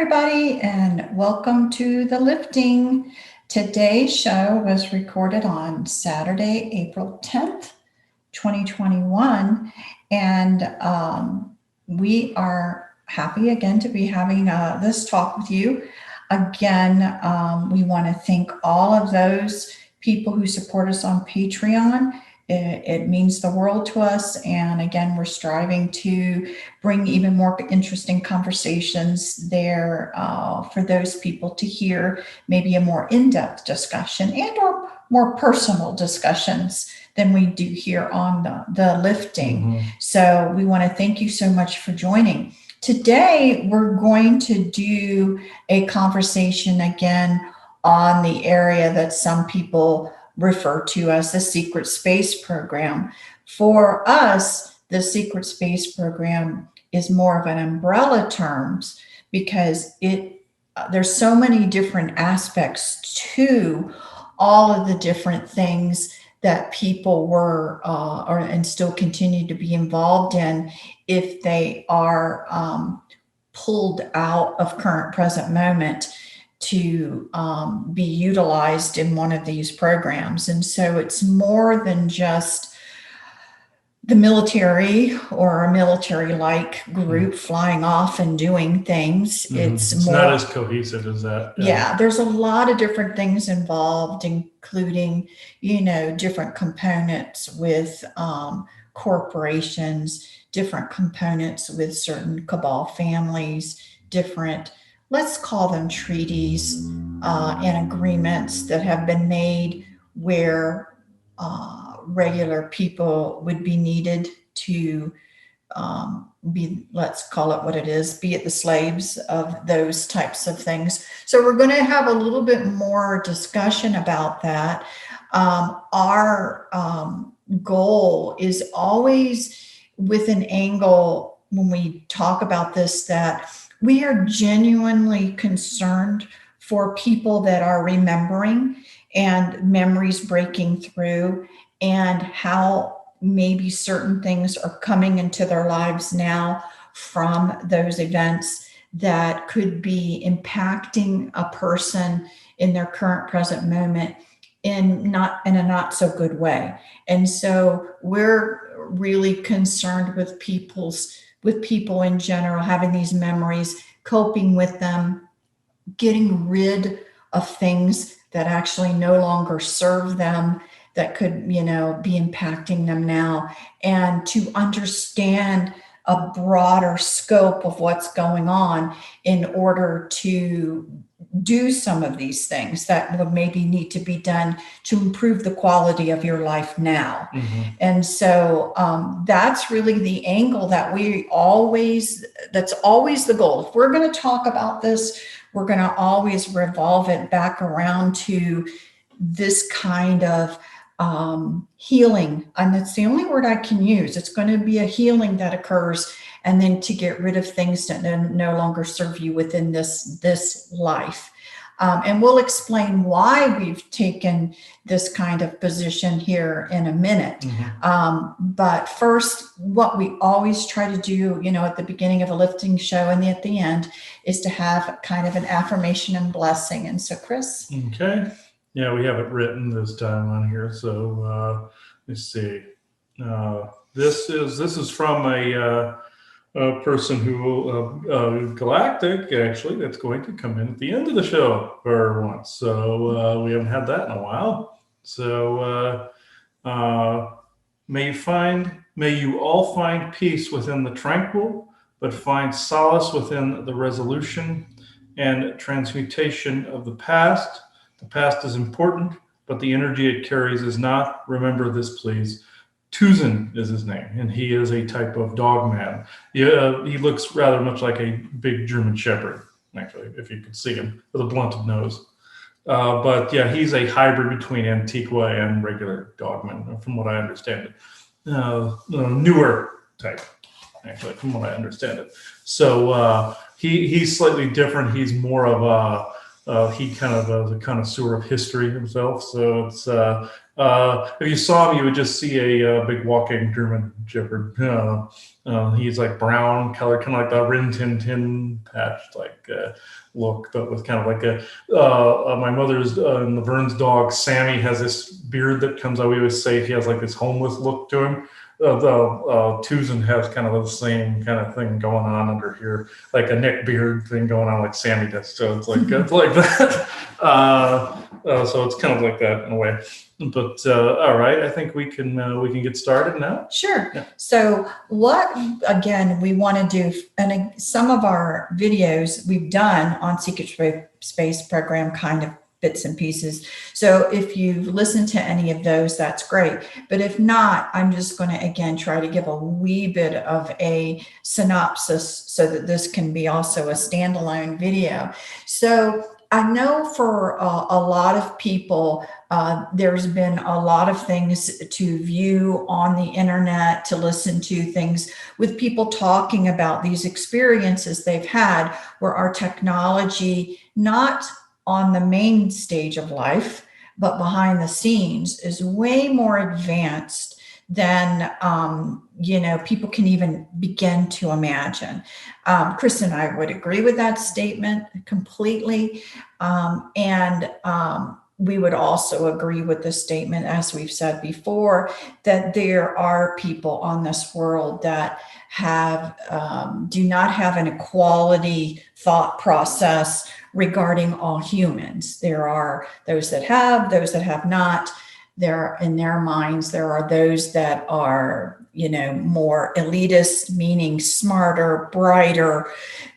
everybody, and welcome to the lifting. Today's show was recorded on Saturday, April 10th, 2021, and we are happy again to be having this talk with you. Again, we want to thank all of those people who support us on Patreon. It means the world to us. And again, we're striving to bring even more interesting conversations there for those people to hear maybe a more in-depth discussion and or more personal discussions than we do here on the lifting. So we want to thank you so much for joining. Today, we're going to do a conversation again on the area that some people refer to as the Secret Space Program. For us, the Secret Space Program is more of an umbrella terms because there's so many different aspects to all of the different things that people were and still continue to be involved in if they are pulled out of current present moment to be utilized in one of these programs. And so it's more than just the military or a military-like group flying off and doing things. It's more, not as cohesive as that. Yeah, there's a lot of different things involved, including, different components with corporations, different components with certain cabal families, different, let's call them treaties and agreements that have been made where regular people would be needed to let's call it what it is, be it the slaves of those types of things. So we're going to have a little bit more discussion about that. Our goal is always with an angle when we talk about this, that we are genuinely concerned for people that are remembering and memories breaking through, and how maybe certain things are coming into their lives now from those events that could be impacting a person in their current present moment in a not so good way. And so we're really concerned with people in general having these memories, coping with them, getting rid of things that actually no longer serve them, that could, be impacting them now, and to understand a broader scope of what's going on in order to do some of these things that would maybe need to be done to improve the quality of your life now. And so that's really the angle that that's always the goal. If we're going to talk about this, we're going to always revolve it back around to this kind of healing. And that's the only word I can use. It's going to be a healing that occurs, and then to get rid of things that no longer serve you within this life. And we'll explain why we've taken this kind of position here in a minute. But first, what we always try to do, at the beginning of a lifting show and at the end, is to have kind of an affirmation and blessing. And so, Chris. Okay. Yeah, we have it written this time on here. So let's see. This is from a person who galactic, actually, that's going to come in at the end of the show for once. So we haven't had that in a while. So may you all find peace within the tranquil, but find solace within the resolution and transmutation of the past. The past is important, but the energy it carries is not. Remember this, please. Tuzin is his name, and he is a type of dog man. He looks rather much like a big German Shepherd, actually, if you could see him, with a blunted nose. But yeah, he's a hybrid between Antiqua and regular dogman, from what I understand it. Newer type, actually, from what I understand it. So he's slightly different. He's more of he kind of is a connoisseur of history himself. So it's If you saw him, you would just see a big walking German Shepherd. He's like brown color, kind of like the Rin Tin Tin patch like look, but with kind of like a my mother's and Laverne's dog Sammy has this beard that comes out. We always say he has like this homeless look to him. Tucson has kind of the same kind of thing going on under here, like a neck beard thing going on, like Sammy does. So it's like that. So it's kind of like that in a way. But all right, I think we can get started now. Sure. Yeah. So what, again, we want to do, and some of our videos we've done on Secret Space Program kind of bits and pieces. So if you've listened to any of those, that's great. But if not, I'm just going to, again, try to give a wee bit of a synopsis so that this can be also a standalone video. So I know for a lot of people, there's been a lot of things to view on the internet, to listen to things with people talking about these experiences they've had where our technology, not on the main stage of life, but behind the scenes, is way more advanced than people can even begin to imagine. Chris and I would agree with that statement completely. We would also agree with the statement, as we've said before, that there are people on this world that do not have an equality thought process regarding all humans. There are those that have not. There, in their minds, there are those that are, more elitist, meaning smarter, brighter,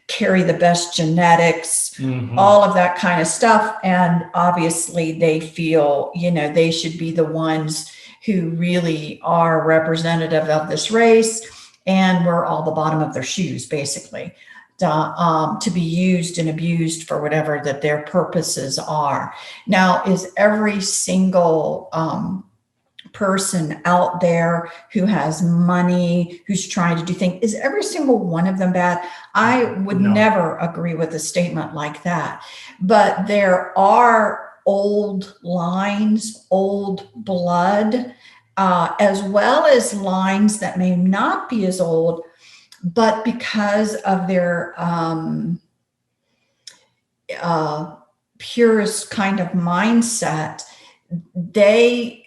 carry the best genetics, all of that kind of stuff. And obviously they feel, they should be the ones who really are representative of this race. And we're all the bottom of their shoes, basically, to be used and abused for whatever that their purposes are. Now, is every single person out there who has money, who's trying to do things, is every single one of them bad? I would never agree with a statement like that. But there are old lines, old blood, as well as lines that may not be as old, but because of their purist kind of mindset, they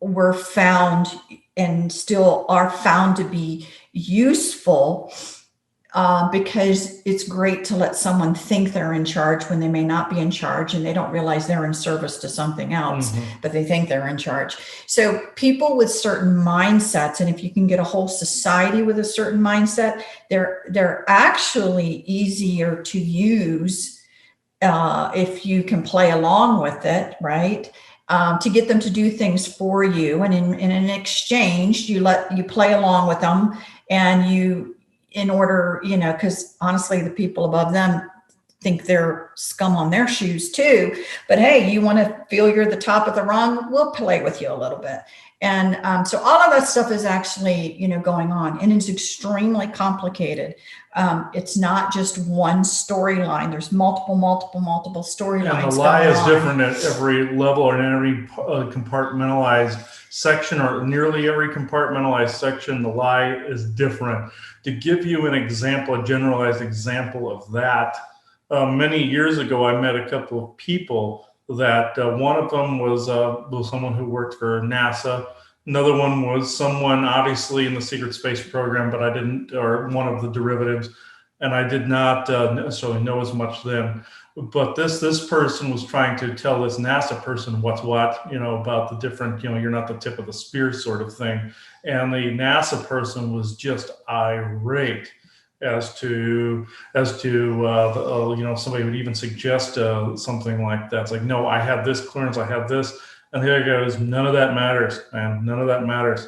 were found and still are found to be useful because it's great to let someone think they're in charge when they may not be in charge, and they don't realize they're in service to something else, but they think they're in charge. So people with certain mindsets, and if you can get a whole society with a certain mindset, they're actually easier to use if you can play along with it, right? To get them to do things for you, and in an exchange, you play along with them, and in order, because honestly, the people above them think they're scum on their shoes too. But hey, you want to feel you're the top of the rung? We'll play with you a little bit. And so all of that stuff is actually, going on, and it's extremely complicated. It's not just one storyline. There's multiple storylines. And the lie is different at every level or in every compartmentalized section, or nearly every compartmentalized section. The lie is different. To give you an example, a generalized example of that, many years ago, I met a couple of people that one of them was someone who worked for NASA. Another one was someone obviously in the secret space program, but I didn't, or one of the derivatives, and I did not necessarily know as much then. But this person was trying to tell this NASA person what's what, about the different, you're not the tip of the spear sort of thing. And the NASA person was just irate as to somebody would even suggest something like that. It's like, no, I have this clearance, I have this. And the other guy goes, none of that matters, man. None of that matters.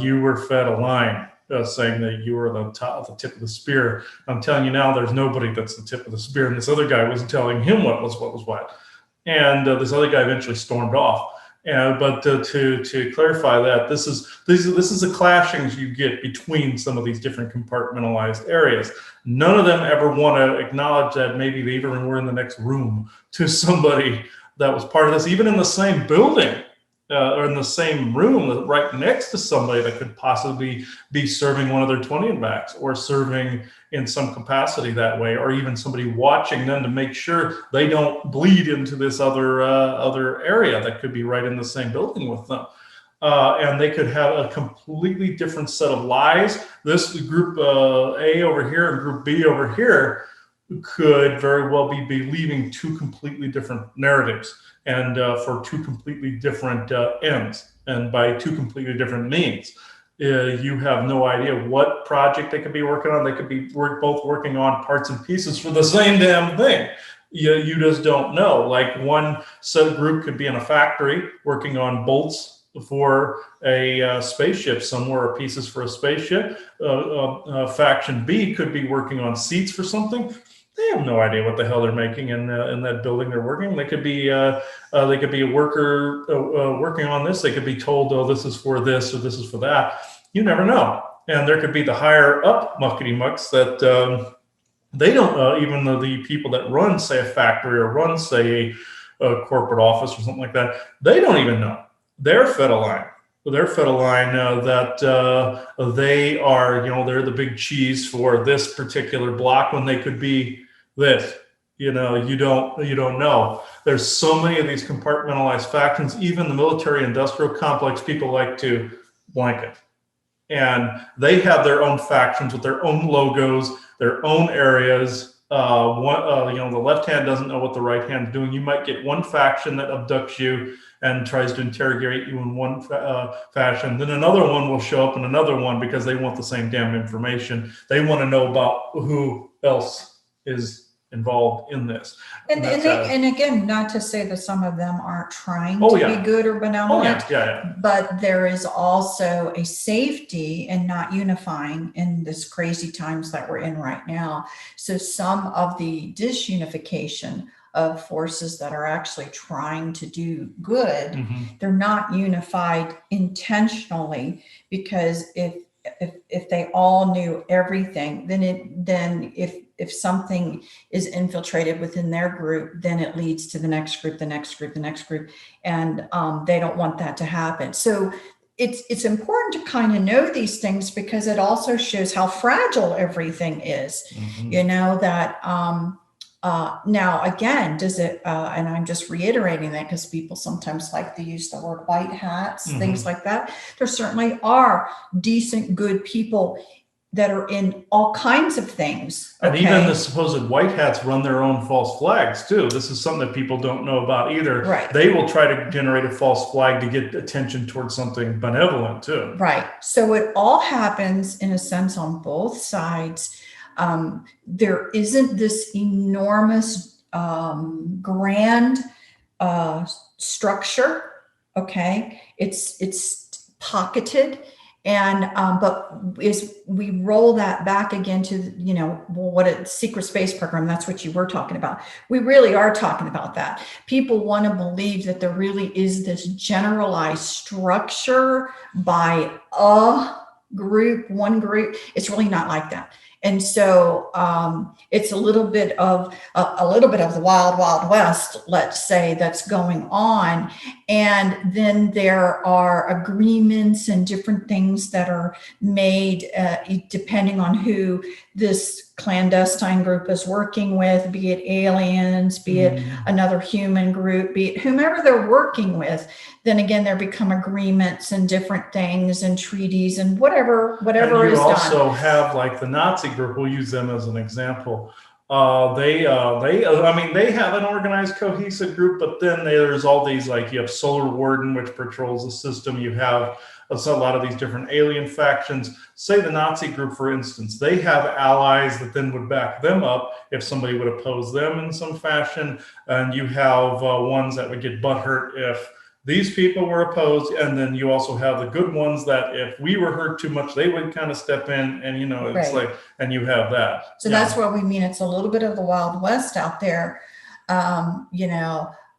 You were fed a line saying that you were the tip of the spear. I'm telling you now, there's nobody that's the tip of the spear. And this other guy was telling him what was what. And this other guy eventually stormed off. But to clarify that, this is the clashings you get between some of these different compartmentalized areas. None of them ever want to acknowledge that maybe they even were in the next room to somebody that was part of this, even in the same building. or in the same room right next to somebody that could possibly be serving one of their 20 backs or serving in some capacity that way, or even somebody watching them to make sure they don't bleed into this other area that could be right in the same building with them. And they could have a completely different set of lies. This group A over here and group B over here could very well be believing two completely different narratives, and for two completely different ends, and by two completely different means. You have no idea what project they could be working on. They could be both working on parts and pieces for the same damn thing. You just don't know. Like one subgroup could be in a factory working on bolts for a spaceship somewhere, or pieces for a spaceship. Faction B could be working on seats for something. They have no idea what the hell they're making in that building they're working. They could be a worker working on this. They could be told, oh, this is for this or this is for that. You never know. And there could be the higher up muckety mucks that they don't even though the people that run, say, a factory or run, say, a corporate office or something like that, they don't even know. They're fed a line. They're fed a line that they are, they're the big cheese for this particular block when they could be this. You don't know. There's so many of these compartmentalized factions. Even the military-industrial complex, people like to blanket, and they have their own factions with their own logos, their own areas. The left hand doesn't know what the right hand's doing. You might get one faction that abducts you and tries to interrogate you in one fashion. Then another one will show up in another one because they want the same damn information. They want to know about who else is involved in this. And again, not to say that some of them aren't trying Oh, to yeah. be good or benevolent, Yeah. but there is also a safety in not unifying in this crazy times that we're in right now. So some of the disunification of forces that are actually trying to do good, Mm-hmm. they're not unified intentionally, because if they all knew everything, then if something is infiltrated within their group, then it leads to the next group, the next group, the next group, and they don't want that to happen. So it's important to kind of know these things, because it also shows how fragile everything is. Mm-hmm. That now again, does it and I'm just reiterating that because people sometimes like to use the word white hats, Mm-hmm. things like that. There certainly are decent, good people that are in all kinds of things. And even the supposed white hats run their own false flags too. This is something that people don't know about either. Right. They will try to generate a false flag to get attention towards something benevolent too. Right. So it all happens in a sense on both sides. There isn't this enormous grand structure. Okay. It's pocketed. And but as we roll that back again to what a secret space program, that's what you were talking about. We really are talking about that. People want to believe that there really is this generalized structure by a group, one group. It's really not like that. And so it's a little bit of the wild, wild west, let's say, that's going on. And then there are agreements and different things that are made depending on who this clandestine group is working with, be it aliens, be it another human group, be it whomever they're working with. Then again, there become agreements and different things and treaties and whatever is done. You also have, like, the Nazi group. We'll use them as an example. They have an organized, cohesive group, but then there's all these, like, you have Solar Warden, which patrols the system. You have a lot of these different alien factions. Say the Nazi group, for instance, they have allies that then would back them up if somebody would oppose them in some fashion. And you have ones that would get butthurt if these people were opposed. And then you also have the good ones that if we were hurt too much, they would kind of step in, and it's Right. like, and you have that. So that's what we mean. It's a little bit of the Wild West out there.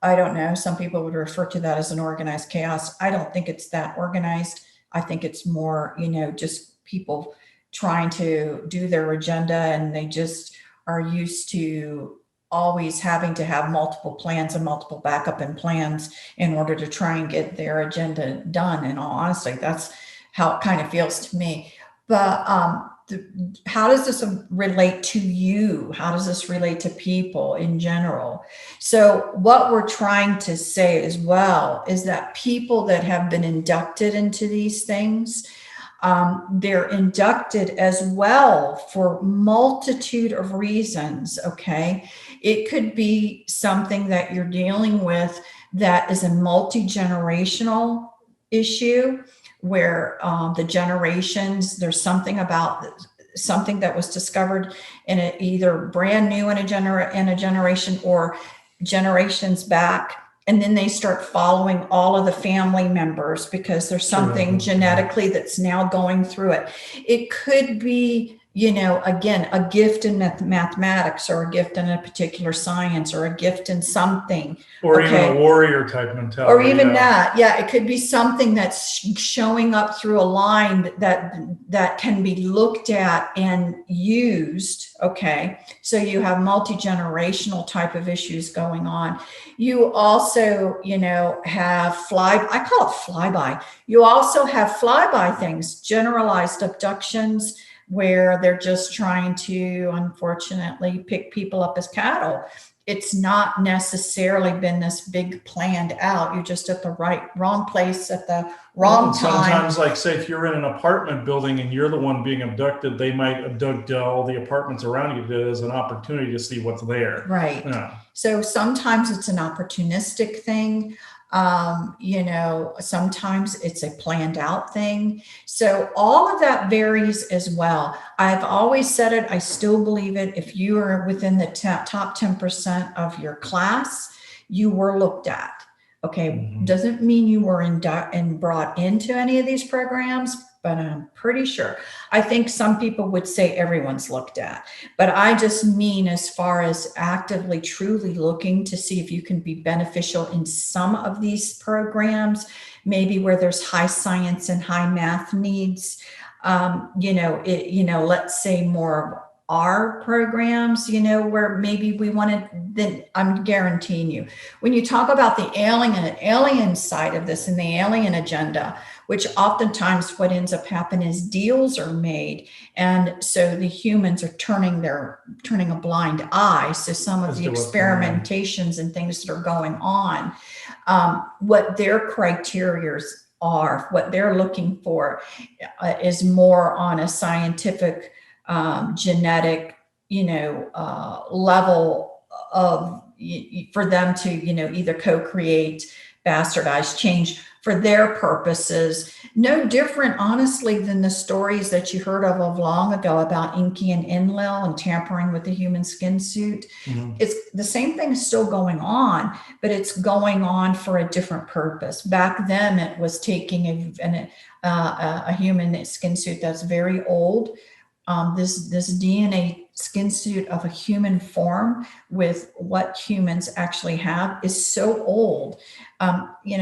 I don't know. Some people would refer to that as an organized chaos. I don't think it's that organized. I think it's more, just people trying to do their agenda, and they just are used to always having to have multiple plans and multiple backup and plans in order to try and get their agenda done. In all honesty, that's how it kind of feels to me. But how does this relate to you? How does this relate to people in general? So what we're trying to say as well is that people that have been inducted into these things, they're inducted as well for multitude of reasons. Okay. It could be something that you're dealing with that is a multi-generational issue where the generations, there's something about something that was discovered in either brand new in a generation or generations back. And then they start following all of the family members because there's something genetically that's now going through it. It could be, again, a gift in mathematics or a gift in a particular science or a gift in something. Or even a warrior type mentality. Or even that. Yeah, it could be something that's showing up through a line that can be looked at and used. Okay. So you have multi-generational type of issues going on. You also, have I call it flyby. You also have flyby things, generalized abductions, where they're just trying to, unfortunately, pick people up as cattle. It's not necessarily been this big planned out. You're just at the wrong place at the wrong time. Sometimes, like say, if you're in an apartment building and you're the one being abducted, they might abduct all the apartments around you as an opportunity to see what's there. Right. Yeah. So sometimes it's an opportunistic thing. Sometimes it's a planned out thing. So all of that varies as well. I've always said it. I still believe it. If you are within the top 10% of your class, you were looked at. Okay. Mm-hmm. Doesn't mean you were brought into any of these programs, but I'm pretty sure. I think some people would say everyone's looked at, but I just mean as far as actively, truly looking to see if you can be beneficial in some of these programs, maybe where there's high science and high math needs, let's say more of our programs, where maybe we wanted, then I'm guaranteeing you, when you talk about the alien side of this and the alien agenda, which oftentimes what ends up happening is deals are made. And so the humans are turning a blind eye. So some of the experimentations and things that are going on, what their criteria are, what they're looking for is more on a scientific, genetic, level of, for them to, either co-create, bastardize, change for their purposes. No different, honestly, than the stories that you heard of long ago about Inky and Enlil and tampering with the human skin suit. Mm-hmm. It's the same thing is still going on, but it's going on for a different purpose. Back then, it was taking a human skin suit that's very old. This DNA skin suit of a human form with what humans actually have is so old.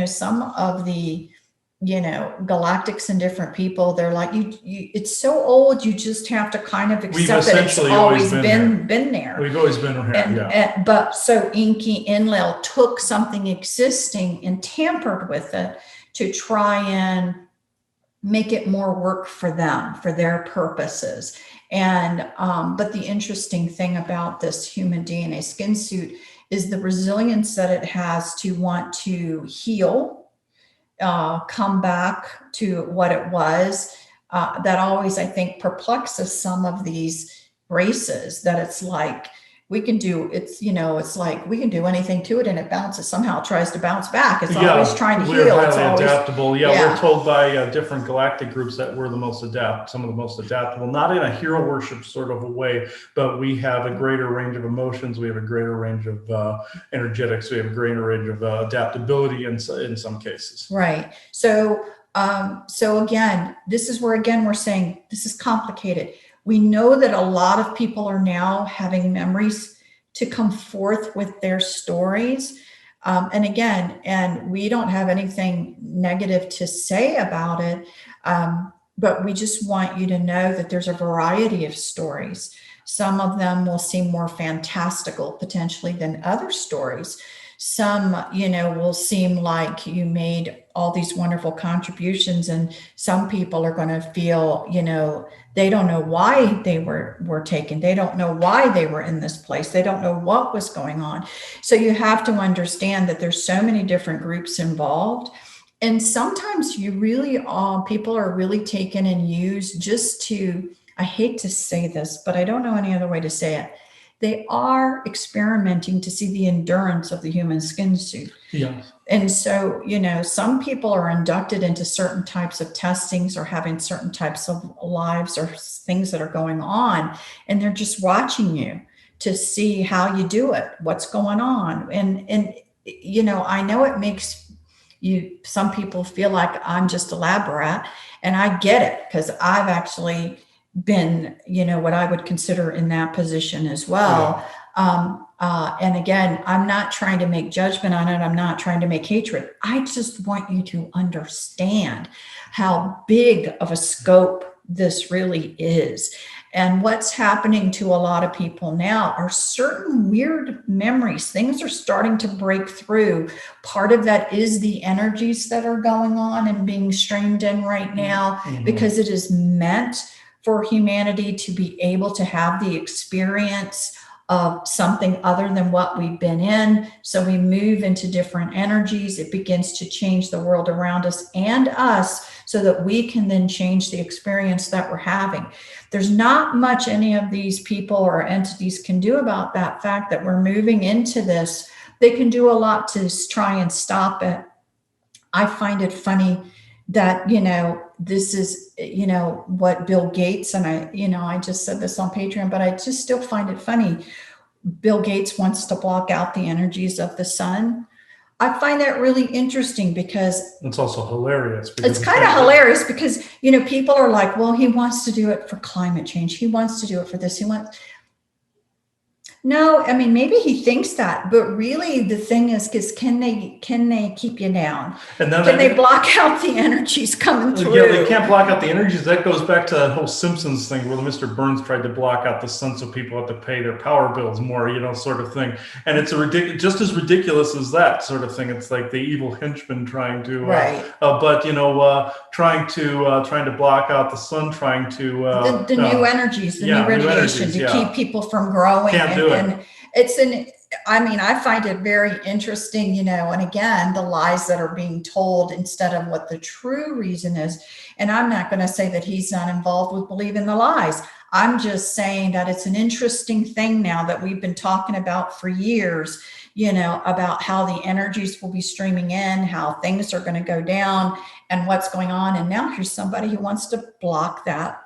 Some of the, galactics and different people, they're like, it's so old, you just have to kind of accept that it's always been there. We've always been here, but so Inky Enlil took something existing and tampered with it to try and make it more work for them, for their purposes. And, but the interesting thing about this human DNA skin suit is the resilience that it has to want to heal, come back to what it was. That always, I think, perplexes some of these races, that it's like, we can do, it's like we can do anything to it and it bounces, somehow tries to bounce back. It's always trying to heal. We're highly adaptable. We're told by different galactic groups that we're some of the most adaptable, not in a hero worship sort of a way, but we have a greater range of emotions. We have a greater range of energetics. We have a greater range of adaptability in some cases. Right. So again, this is where, we're saying this is complicated. We know that a lot of people are now having memories to come forth with their stories. And we don't have anything negative to say about it. But we just want you to know that there's a variety of stories. Some of them will seem more fantastical potentially than other stories. Some, will seem like you made all these wonderful contributions, and some people are going to feel, they don't know why they were taken. They don't know why they were in this place. They don't know what was going on. So you have to understand that there's so many different groups involved. And sometimes people are really taken and used just to, I hate to say this, but I don't know any other way to say it. They are experimenting to see the endurance of the human skin suit. Yes. And so, some people are inducted into certain types of testings or having certain types of lives or things that are going on, and they're just watching you to see how you do it, what's going on. And I know it makes some people feel like I'm just a lab rat, and I get it, because I've actually been, what I would consider in that position as well. And again, I'm not trying to make judgment on it. I'm not trying to make hatred. I just want you to understand how big of a scope this really is. And what's happening to a lot of people now are certain weird memories. Things are starting to break through. Part of that is the energies that are going on and being streamed in right now, because it is meant for humanity to be able to have the experience of something other than what we've been in. So we move into different energies. It begins to change the world around us and us, so that we can then change the experience that we're having. There's not much any of these people or entities can do about that fact that we're moving into this. They can do a lot to try and stop it. I find it funny that, this is, what Bill Gates, and I just said this on Patreon, but I just still find it funny. Bill Gates wants to block out the energies of the sun. I find that really interesting, because it's also hilarious. It's kind of hilarious because, people are like, well, he wants to do it for climate change. He wants to do it for this. No, I mean, maybe he thinks that, but really the thing is can they keep you down? And then can they block out the energies coming through? Yeah, they can't block out the energies. That goes back to that whole Simpsons thing where Mr. Burns tried to block out the sun so people have to pay their power bills more, sort of thing. And it's just as ridiculous as that sort of thing. It's like the evil henchman trying to, right. Trying to block out the sun, trying to the new energies, new radiation to keep people from growing. Can't do it. And I find it very interesting, and again, the lies that are being told instead of what the true reason is. And I'm not going to say that he's not involved with believing the lies. I'm just saying that it's an interesting thing now that we've been talking about for years, about how the energies will be streaming in, how things are going to go down and what's going on. And now here's somebody who wants to block that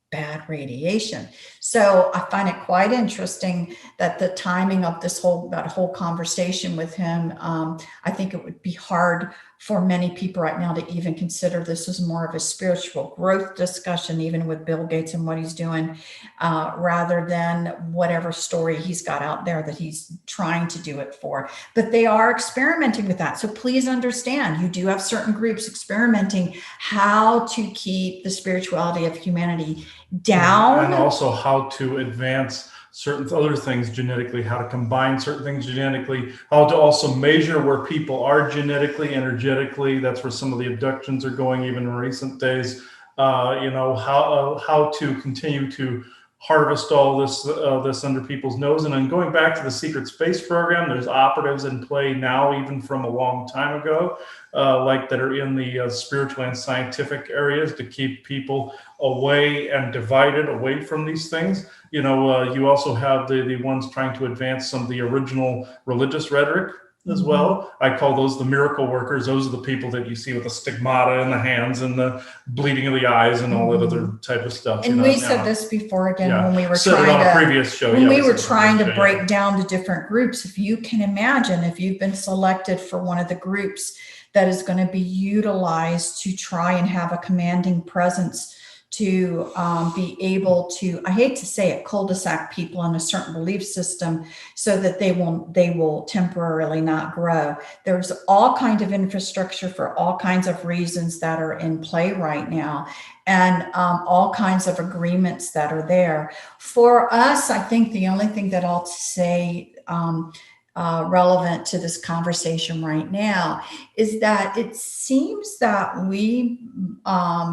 bad radiation. So I find it quite interesting that the timing of that whole conversation with him, I think it would be hard for many people right now to even consider this as more of a spiritual growth discussion, even with Bill Gates and what he's doing, rather than whatever story he's got out there that he's trying to do it for. But they are experimenting with that. So please understand, you do have certain groups experimenting how to keep the spirituality of humanity down. And also how to advance certain other things genetically, how to combine certain things genetically, how to also measure where people are genetically, energetically. That's where some of the abductions are going, even in recent days. How to continue to harvest all this under people's nose. And then going back to the secret space program, there's operatives in play now, even from a long time ago, that are in the spiritual and scientific areas to keep people away and divided away from these things. You also have the ones trying to advance some of the original religious rhetoric as well. I call those the miracle workers. Those are the people that you see with the stigmata in the hands and the bleeding of the eyes and all that other type of stuff. And we said this before again when we were trying to break down the different groups. If you can imagine, if you've been selected for one of the groups that is going to be utilized to try and have a commanding presence to be able to, I hate to say it, cul-de-sac people in a certain belief system so that they will temporarily not grow. There's all kinds of infrastructure for all kinds of reasons that are in play right now, and all kinds of agreements that are there. For us, I think the only thing that I'll say relevant to this conversation right now is that it seems that we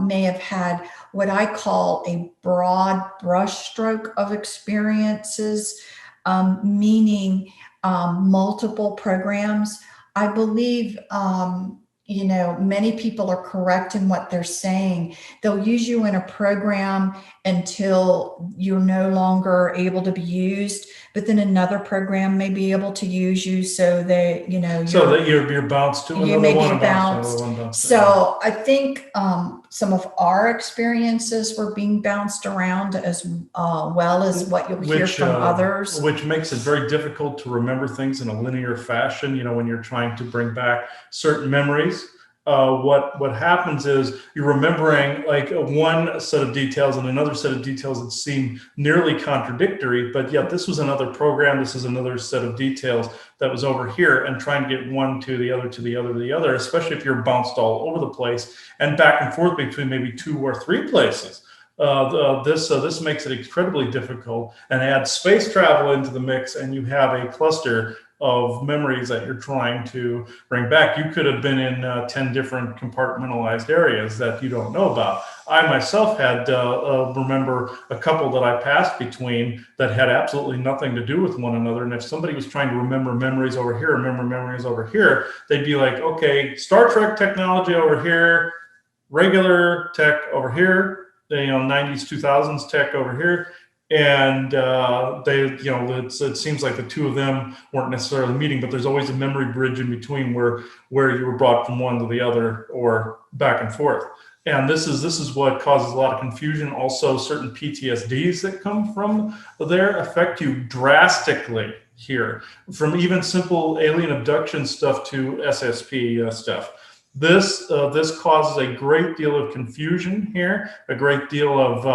may have had what I call a broad brushstroke of experiences, meaning multiple programs. I believe, many people are correct in what they're saying. They'll use you in a program until you're no longer able to be used, but then another program may be able to use you so that, So that you're bounced to you another may one be and bounced to another one, bounced. bounced to another. So I think some of our experiences were being bounced around as well as what you'll hear from others. Which makes it very difficult to remember things in a linear fashion. When you're trying to bring back certain memories, what happens is you're remembering like one set of details and another set of details that seem nearly contradictory, but yet this was another program, this is another set of details that was over here, and trying to get one to the other, to the other, to the other, especially if you're bounced all over the place and back and forth between maybe 2 or 3 places. This makes it incredibly difficult and adds space travel into the mix, and you have a cluster of memories that you're trying to bring back. You could have been in 10 different compartmentalized areas that you don't know about. I myself had remember a couple that I passed between that had absolutely nothing to do with one another. And if somebody was trying to remember memories over here, remember memories over here, they'd be like, okay, Star Trek technology over here, regular tech over here, 90s, 2000s tech over here. And it seems like the two of them weren't necessarily meeting, but there's always a memory bridge in between where you were brought from one to the other or back and forth. And this is what causes a lot of confusion. Also, certain PTSDs that come from there affect you drastically here, from even simple alien abduction stuff to SSP stuff. This causes a great deal of confusion here, a great deal of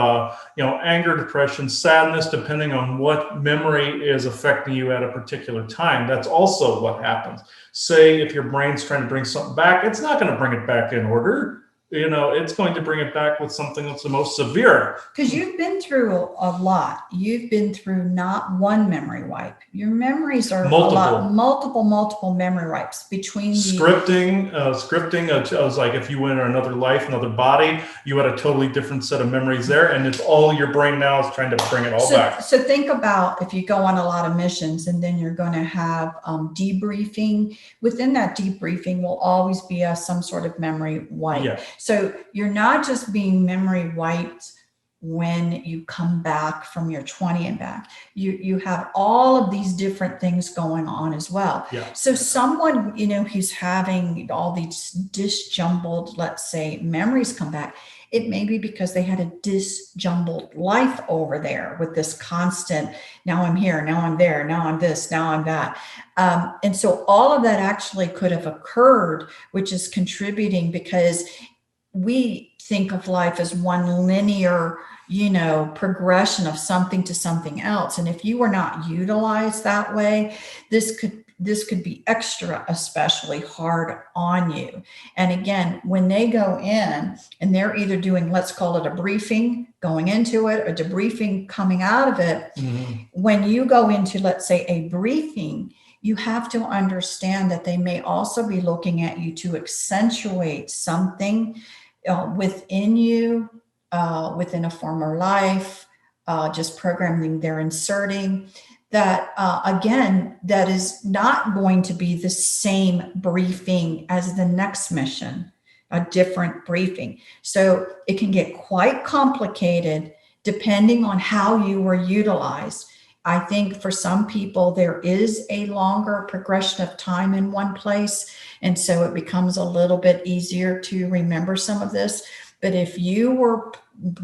anger, depression, sadness, depending on what memory is affecting you at a particular time. That's also what happens. Say if your brain's trying to bring something back, it's not going to bring it back in order. It's going to bring it back with something that's the most severe. Because you've been through a lot. You've been through not one memory wipe. Your memories are multiple memory wipes between scripting. I was like, if you went in another life, another body, you had a totally different set of memories there, and it's all your brain now is trying to bring it all back. So think about if you go on a lot of missions, and then you're going to have debriefing. Within that debriefing will always be some sort of memory wipe. Yeah. So you're not just being memory wiped when you come back from your 20 and back. You have all of these different things going on as well. Yeah. So someone, who's having all these disjumbled, let's say, memories come back, it may be because they had a disjumbled life over there with this constant, now I'm here, now I'm there, now I'm this, now I'm that. And so all of that actually could have occurred, which is contributing, because we think of life as one linear, progression of something to something else. And if you were not utilized that way, this could be extra, especially hard on you. And again, when they go in and they're either doing, let's call it a briefing going into it, or debriefing coming out of it. Mm-hmm. When you go into, let's say, a briefing, you have to understand that they may also be looking at you to accentuate something within you, within a former life, just programming they're inserting, that again, that is not going to be the same briefing as the next mission, a different briefing. So it can get quite complicated depending on how you were utilized. I think for some people, there is a longer progression of time in one place. And so it becomes a little bit easier to remember some of this. But if you were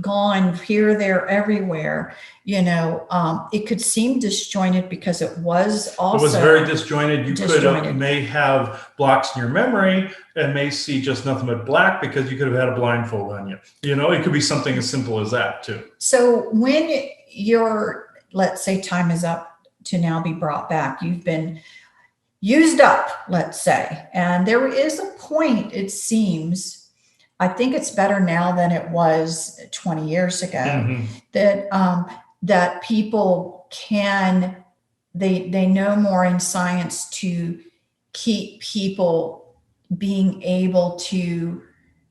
gone here, there, everywhere, it could seem disjointed because it was also. It was very disjointed. You disjointed. may have blocks in your memory and may see just nothing but black because you could have had a blindfold on you. It could be something as simple as that too. So when let's say time is up to now be brought back, you've been used up, let's say, and there is a point, it seems, I think it's better now than it was 20 years ago, that people they know more in science to keep people being able to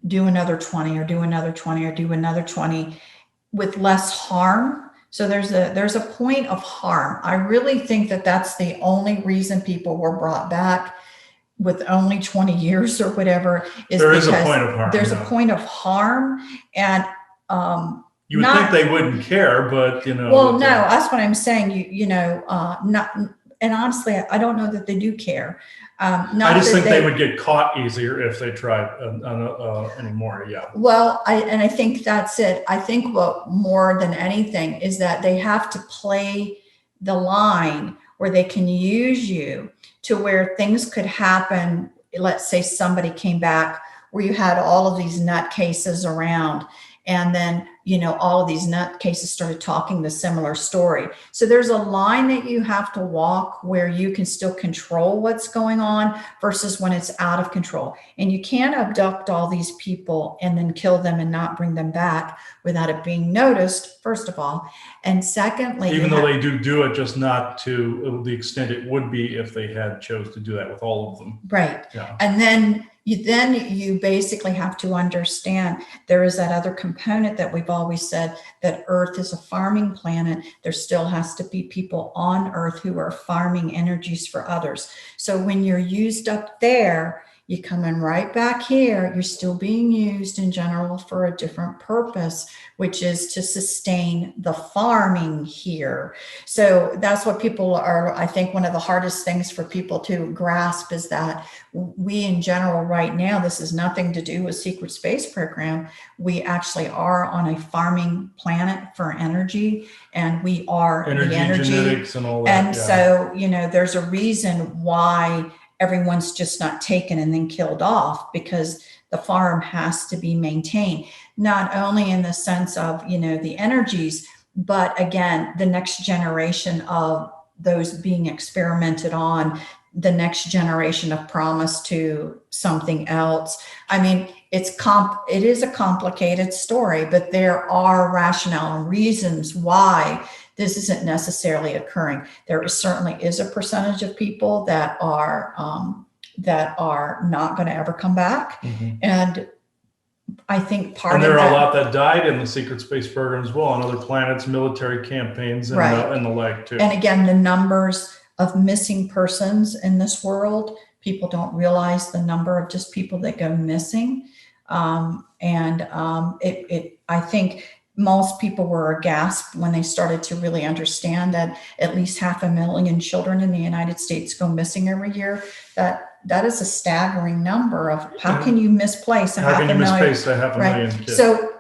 do another 20 or do another 20 or do another 20 with less harm. So there's a point of harm. I really think that that's the only reason people were brought back with only 20 years or whatever, is there because is a point of harm. There's a point of harm, and you would think they wouldn't care, but Well, no, that's what I'm saying. Not, and honestly, I don't know that they do care. I just think they would get caught easier if they tried anymore. Yeah. Well, I think that's it. I think what more than anything is that they have to play the line where they can use you to where things could happen. Let's say somebody came back where you had all of these nutcases around, and then, all of these nutcases started talking the similar story. So there's a line that you have to walk where you can still control what's going on versus when it's out of control. And you can't abduct all these people and then kill them and not bring them back without it being noticed, first of all. And secondly, even though they do it, just not to the extent it would be if they had chose to do that with all of them. Right. Yeah. And then you basically have to understand there is that other component that we've always said, that Earth is a farming planet. There still has to be people on Earth who are farming energies for others. So when you're used up there, you come in right back here, you're still being used in general for a different purpose, which is to sustain the farming here. So that's what people are, I think one of the hardest things for people to grasp is that we in general right now, this is nothing to do with Secret Space Program. We actually are on a farming planet for energy, and we are the energy, genetics and all that. And so, there's a reason why everyone's just not taken and then killed off, because the farm has to be maintained, not only in the sense of, the energies, but again, the next generation of those being experimented on, the next generation of promise to something else. I mean, it is a complicated story, but there are rationale and reasons why this isn't necessarily occurring. There certainly is a percentage of people that are not going to ever come back. Mm-hmm. And I think there are a lot that died in the Secret Space Program as well, on other planets, military campaigns, and, and the like too. And again, the numbers of missing persons in this world, people don't realize the number of just people that go missing. I think most people were aghast when they started to really understand that at least 500,000 children in the United States go missing every year. That is a staggering number of how can you misplace how can you misplace a 500,000 kids? So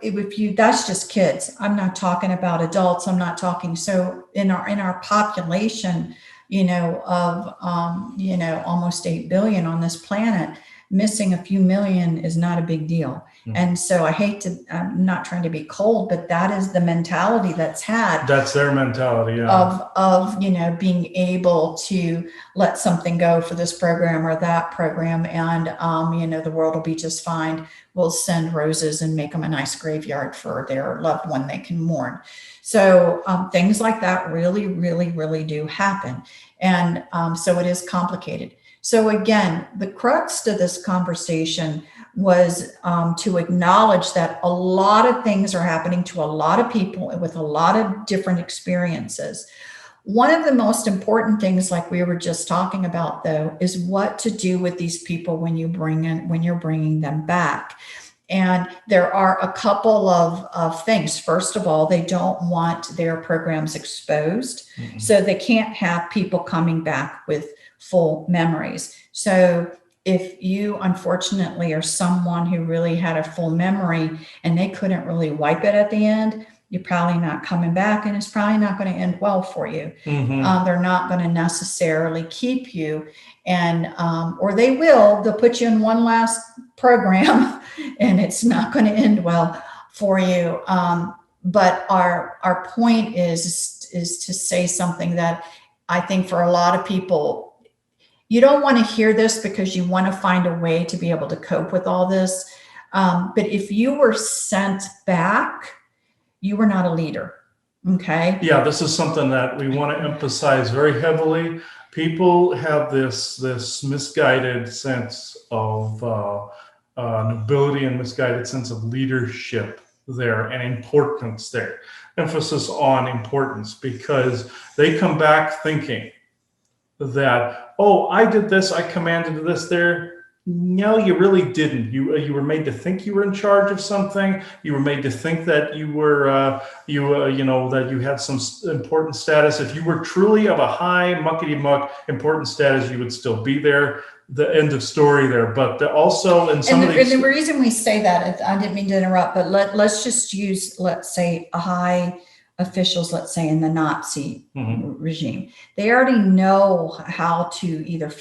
that's just kids. I'm not talking about adults. I'm not talking. So in our population, of almost 8 billion on this planet, missing a few million is not a big deal. Mm-hmm. And so I'm not trying to be cold, but that is the mentality that's had. That's their mentality, yeah. Of being able to let something go for this program or that program, and the world will be just fine. We'll send roses and make them a nice graveyard for their loved one they can mourn. So things like that really, really, really do happen. And so it is complicated. So again, the crux to this conversation was to acknowledge that a lot of things are happening to a lot of people with a lot of different experiences. One of the most important things, like we were just talking about, though, is what to do with these people when you're bringing them back. And there are a couple of things. First of all, they don't want their programs exposed. Mm-hmm. So they can't have people coming back with full memories. So if you unfortunately are someone who really had a full memory and they couldn't really wipe it at the end, you're probably not coming back, and it's probably not going to end well for you. They're not going to necessarily keep you, and or they'll put you in one last program and it's not going to end well for you. But our point is to say something that I think for a lot of people, you don't want to hear this because you want to find a way to be able to cope with all this. But if you were sent back, you were not a leader. Okay. Yeah, this is something that we want to emphasize very heavily. People have this misguided sense of nobility and misguided sense of leadership there and importance there. Emphasis on importance, because they come back thinking that, oh, I did this, I commanded this there. No, you really didn't. You were made to think you were in charge of something. You were made to think that you were that you had some important status. If you were truly of a high muckety muck important status, you would still be there. The end of story there. But also in some of these, and the reason we say that, I didn't mean to interrupt, but let's just use, let's say, a high officials, let's say in the Nazi regime, they already know how to either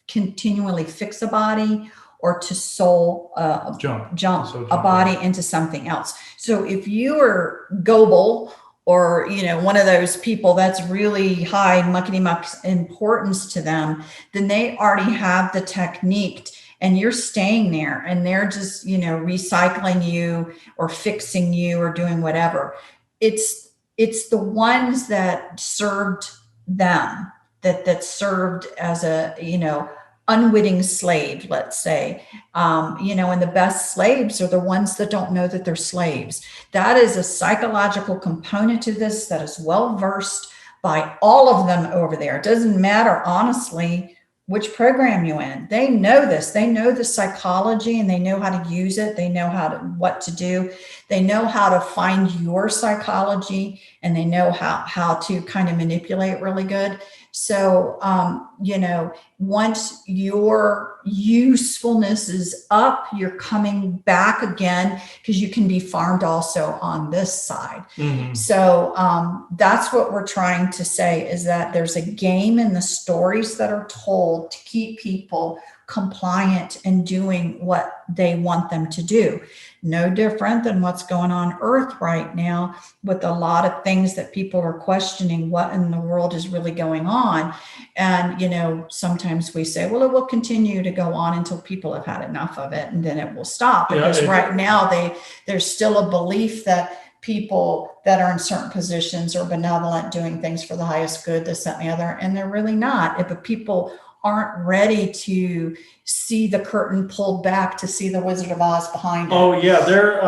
continually fix a body or to jump a body into something else. So if you are Goebel, or one of those people that's really high muckety muck importance to them, then they already have the technique, and you're staying there, and they're just recycling you or fixing you or doing whatever. It's the ones that served them, that served as a unwitting slave, let's say, and the best slaves are the ones that don't know that they're slaves. That is a psychological component to this that is well versed by all of them over there. It doesn't matter, honestly, which program you're in. They know this. They know the psychology, and they know how to use it. They know what to do. They know how to find your psychology, and they know how to kind of manipulate really good. So, once your usefulness is up, you're coming back again, because you can be farmed also on this side. So that's what we're trying to say, is that there's a game in the stories that are told to keep people compliant and doing what they want them to do. No different than what's going on Earth right now, with a lot of things that people are questioning what in the world is really going on. And, sometimes we say, well, it will continue to go on until people have had enough of it, and then it will stop. Because right now there's still a belief that people that are in certain positions are benevolent, doing things for the highest good, this, that, and the other, and they're really not. If people aren't ready to see the curtain pulled back to see the Wizard of Oz behind it. Oh yeah, they're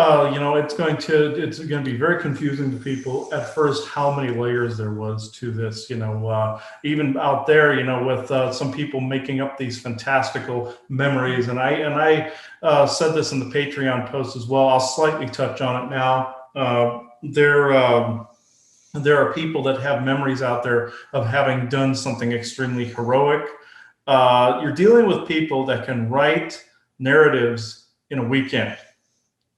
it's going to be very confusing to people at first how many layers there was to this. Even out there, with some people making up these fantastical memories, and I said this in the Patreon post as well. I'll slightly touch on it now. There are people that have memories out there of having done something extremely heroic. You're dealing with people that can write narratives in a weekend.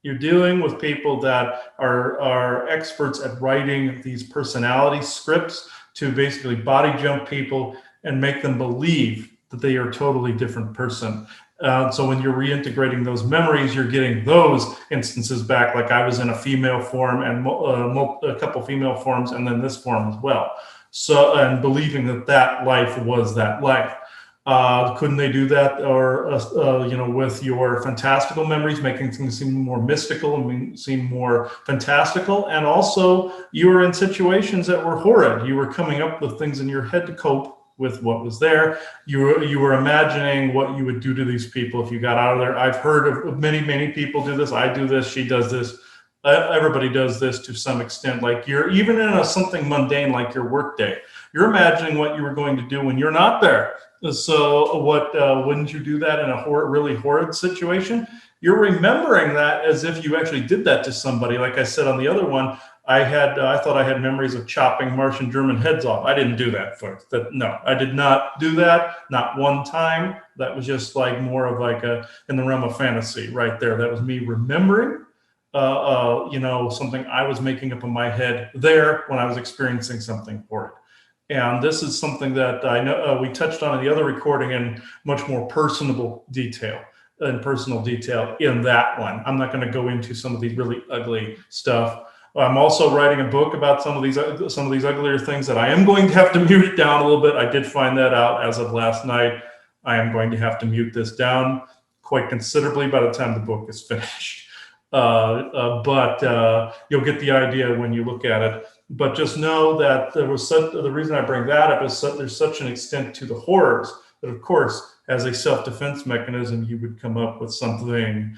You're dealing with people that are experts at writing these personality scripts to basically body jump people and make them believe that they are a totally different person. So when you're reintegrating those memories, you're getting those instances back. Like I was in a female form and a couple female forms, and then this form as well. So, and believing that life was that life. Couldn't they do that, or with your fantastical memories, making things seem more mystical and seem more fantastical? And also, you were in situations that were horrid. You were coming up with things in your head to cope with what was there. You were imagining what you would do to these people if you got out of there. I've heard of many people do this. I do this. She does this. Everybody does this to some extent. Like you're even in something mundane like your workday. You're imagining what you were going to do when you're not there. So wouldn't you do that in a really horrid situation? You're remembering that as if you actually did that to somebody. Like I said on the other one, I thought I had memories of chopping Martian German heads off. I didn't do that, folks. No, I did not do that. Not one time. That was just like more of like in the realm of fantasy right there. That was me remembering, something I was making up in my head there when I was experiencing something for it. And this is something that I know we touched on in the other recording in much more personal detail in that one. I'm not going to go into some of these really ugly stuff. I'm also writing a book about some of these uglier things that I am going to have to mute it down a little bit. I did find that out as of last night. I am going to have to mute this down quite considerably by the time the book is finished. But you'll get the idea when you look at it. But just know that the reason I bring that up is there's such an extent to the horrors that, of course, as a self-defense mechanism, you would come up with something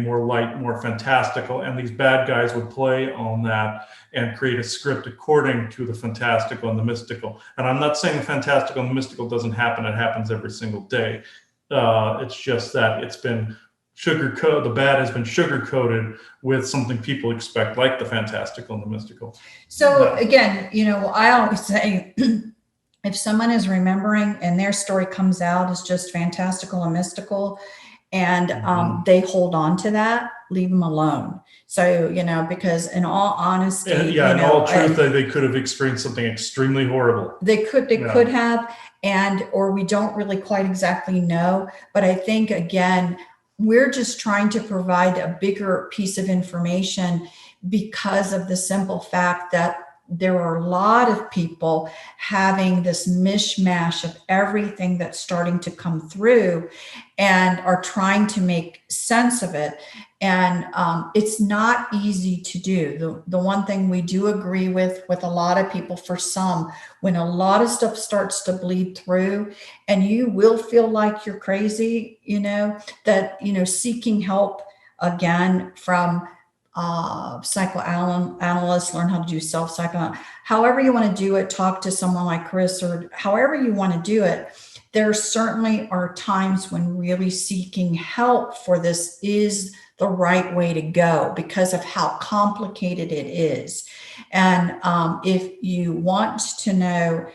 more light, more fantastical, and these bad guys would play on that and create a script according to the fantastical and the mystical. And I'm not saying the fantastical and the mystical doesn't happen. It happens every single day. It's just that it's been the bad has been sugar-coated with something people expect, like the fantastical and the mystical. So again, I always say, if someone is remembering and their story comes out as just fantastical and mystical, and they hold on to that, leave them alone. So, because in all honesty, in all truth, they could have experienced something extremely horrible. They could have, or we don't really quite exactly know. But I think, again, we're just trying to provide a bigger piece of information because of the simple fact that there are a lot of people having this mishmash of everything that's starting to come through and are trying to make sense of it. And it's not easy to do. The one thing we do agree with a lot of people, for some, when a lot of stuff starts to bleed through and you will feel like you're crazy, seeking help again from psychoanalysts, learn how to do self-psychoanalysis, however you want to do it, talk to someone like Chris, or however you want to do it. There certainly are times when really seeking help for this is the right way to go because of how complicated it is. And if you want to know,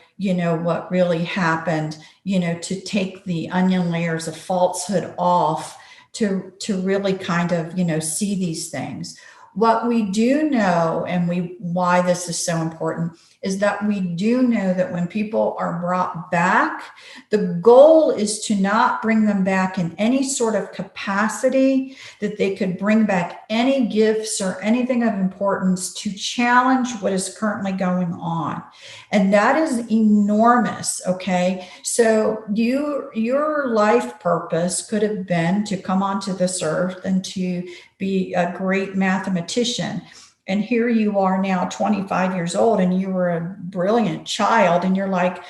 what really happened, to take the onion layers of falsehood off, to really kind of, see these things. What we do know, and why this is so important, is that we do know that when people are brought back, the goal is to not bring them back in any sort of capacity, that they could bring back any gifts or anything of importance to challenge what is currently going on. And that is enormous, okay? So your life purpose could have been to come onto this earth and to be a great mathematician. And here you are now 25 years old and you were a brilliant child and you're like,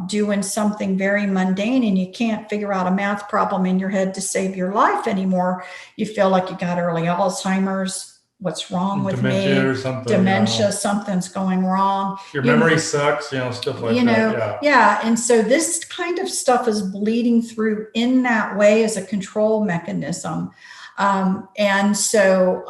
doing something very mundane and you can't figure out a math problem in your head to save your life anymore. You feel like you got early Alzheimer's. What's wrong with dementia me? Or something, dementia, something's going wrong. Your memory sucks, stuff like that. Yeah. And so this kind of stuff is bleeding through in that way as a control mechanism. And so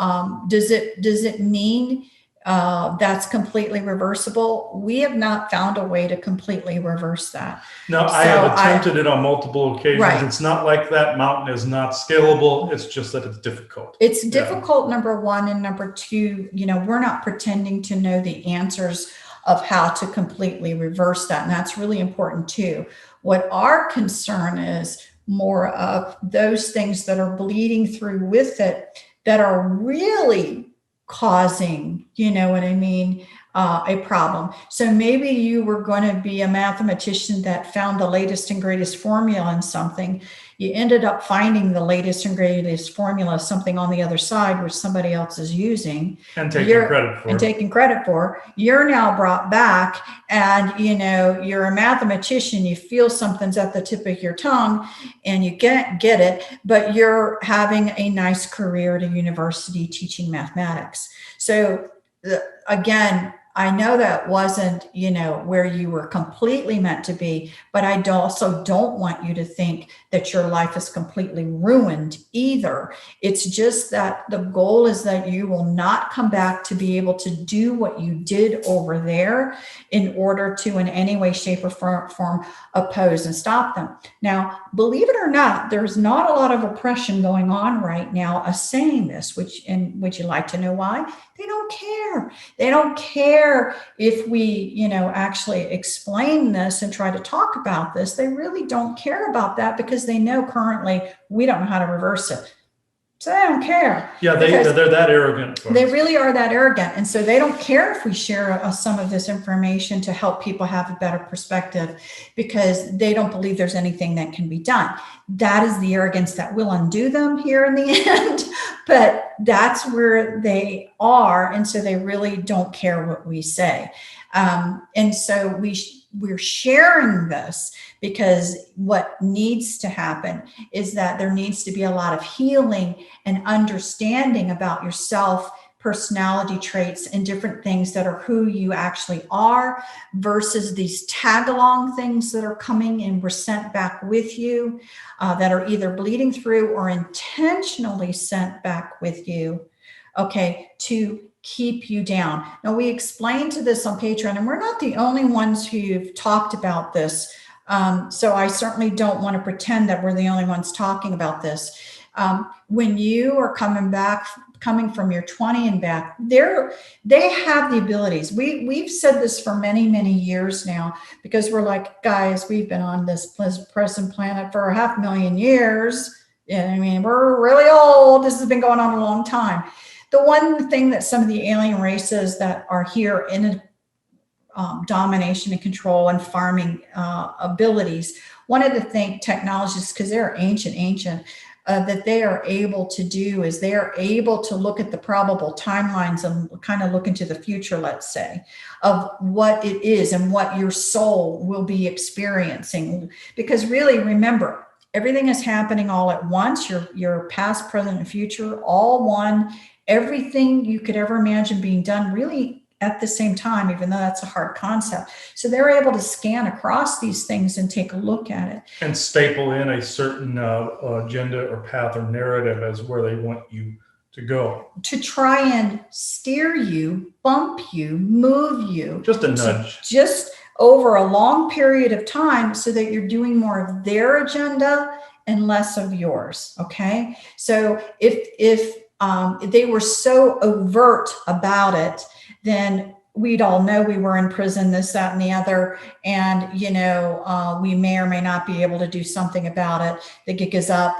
does it mean that's completely reversible? We have not found a way to completely reverse that. No, I have attempted it on multiple occasions. Right. It's not like that mountain is not scalable. It's just that it's difficult. It's difficult, number one. And number two, we're not pretending to know the answers of how to completely reverse that. And that's really important too. What our concern is more of those things that are bleeding through with it that are really causing, a problem. So maybe you were going to be a mathematician that found the latest and greatest formula in something. You ended up finding the latest and greatest formula, something on the other side, which somebody else is using. And taking credit for. You're now brought back and, you're a mathematician. You feel something's at the tip of your tongue and you can't get it, but you're having a nice career at a university teaching mathematics. So again, I know that wasn't, where you were completely meant to be, but I also don't want you to think that your life is completely ruined either. It's just that the goal is that you will not come back to be able to do what you did over there in order to, in any way, shape, or form, oppose and stop them. Now, believe it or not, there's not a lot of oppression going on right now of saying this, would you like to know why? They don't care. They don't care if we, actually explain this and try to talk about this. They really don't care about that because they know currently we don't know how to reverse it. So they don't care. Yeah, they're that arrogant. They really are that arrogant. And so they don't care if we share some of this information to help people have a better perspective because they don't believe there's anything that can be done. That is the arrogance that will undo them here in the end. But that's where they are. And so they really don't care what we say. And so we're sharing this because what needs to happen is that there needs to be a lot of healing and understanding about yourself, personality traits, and different things that are who you actually are versus these tag along things that are coming and were sent back with you that are either bleeding through or intentionally sent back with you, okay, to keep you down. Now, we explained to this on Patreon, and we're not the only ones who've talked about this. So I certainly don't want to pretend that we're the only ones talking about this. When you are coming from your 20 and back, they have the abilities. We've said this for many, many years now, because we're like, guys, we've been on this present planet for 500,000 years. I mean, we're really old. This has been going on a long time. The one thing that some of the alien races that are here in domination and control and farming abilities, one of the technologies, because they're ancient, that they are able to do is they are able to look at the probable timelines and kind of look into the future, let's say, of what it is and what your soul will be experiencing. Because really, remember, everything is happening all at once. Your past, present, and future, all one. Everything you could ever imagine being done really at the same time, even though that's a hard concept. So they're able to scan across these things and take a look at it. And staple in a certain agenda or path or narrative as where they want you to go. To try and steer you, bump you, move you. Just a nudge. Just over a long period of time so that you're doing more of their agenda and less of yours, okay? So if they were so overt about it, then we'd all know we were in prison, this, that, and the other. And, we may or may not be able to do something about it. The gig is up.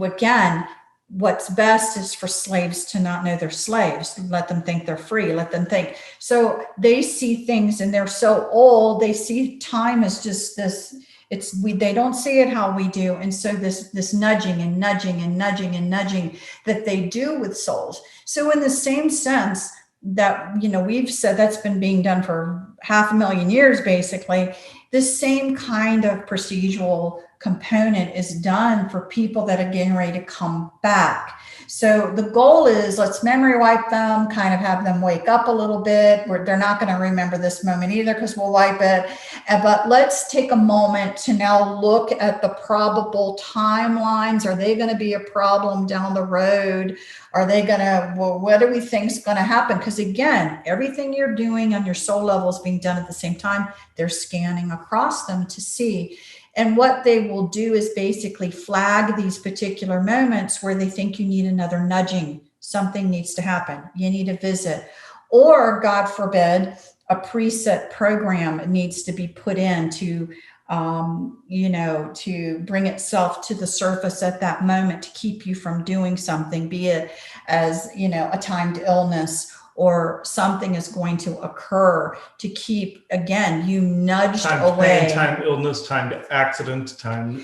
Again, what's best is for slaves to not know they're slaves. Let them think they're free. Let them think. So they see things, and they're so old, they see time as just this. They don't see it how we do. And so this nudging and nudging and nudging and nudging that they do with souls. So in the same sense that, we've said that's been being done for 500,000 years, basically, the same kind of procedural component is done for people that are getting ready to come back. So the goal is, let's memory wipe them, kind of have them wake up a little bit. They're not going to remember this moment either because we'll wipe it. But let's take a moment to now look at the probable timelines. Are they going to be a problem down the road? Are they going to, what do we think is going to happen? Because again, everything you're doing on your soul level is being done at the same time. They're scanning across them to see. And what they will do is basically flag these particular moments where they think you need another nudging. Something needs to happen. You need a visit. Or, God forbid, a preset program needs to be put in to, to bring itself to the surface at that moment to keep you from doing something, be it as, a timed illness, or something is going to occur to keep, again, you nudged away. Pain, time illness, time accident, time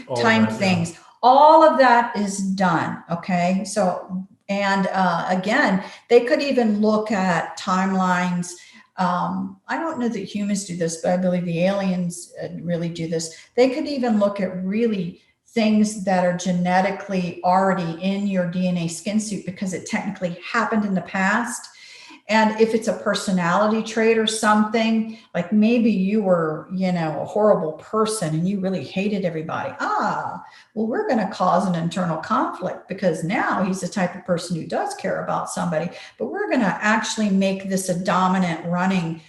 things. Yeah. All of that is done, okay? So, and again, they could even look at timelines. I don't know that humans do this, but I believe the aliens really do this. They could even look at really things that are genetically already in your DNA skin suit because it technically happened in the past. And if it's a personality trait or something, like maybe you were, a horrible person and you really hated everybody. Well, we're going to cause an internal conflict because now he's the type of person who does care about somebody, but we're going to actually make this a dominant running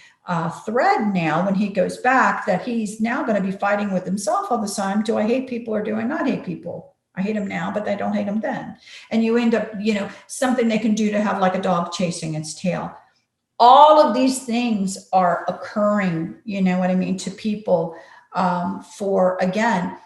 thread now when he goes back, that he's now going to be fighting with himself all the time. Do I hate people or do I not hate people? I hate them now, but I don't hate them then. And you end up, something they can do to have like a dog chasing its tail. All of these things are occurring, you know what I mean, to people for, again,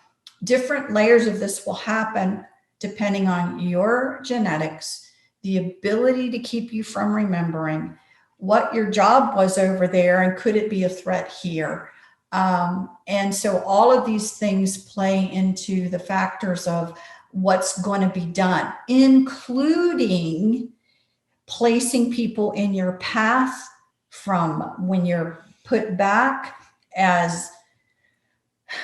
different layers of this will happen depending on your genetics, the ability to keep you from remembering what your job was over there and could it be a threat here. And so all of these things play into the factors of what's going to be done, including placing people in your path from when you're put back as,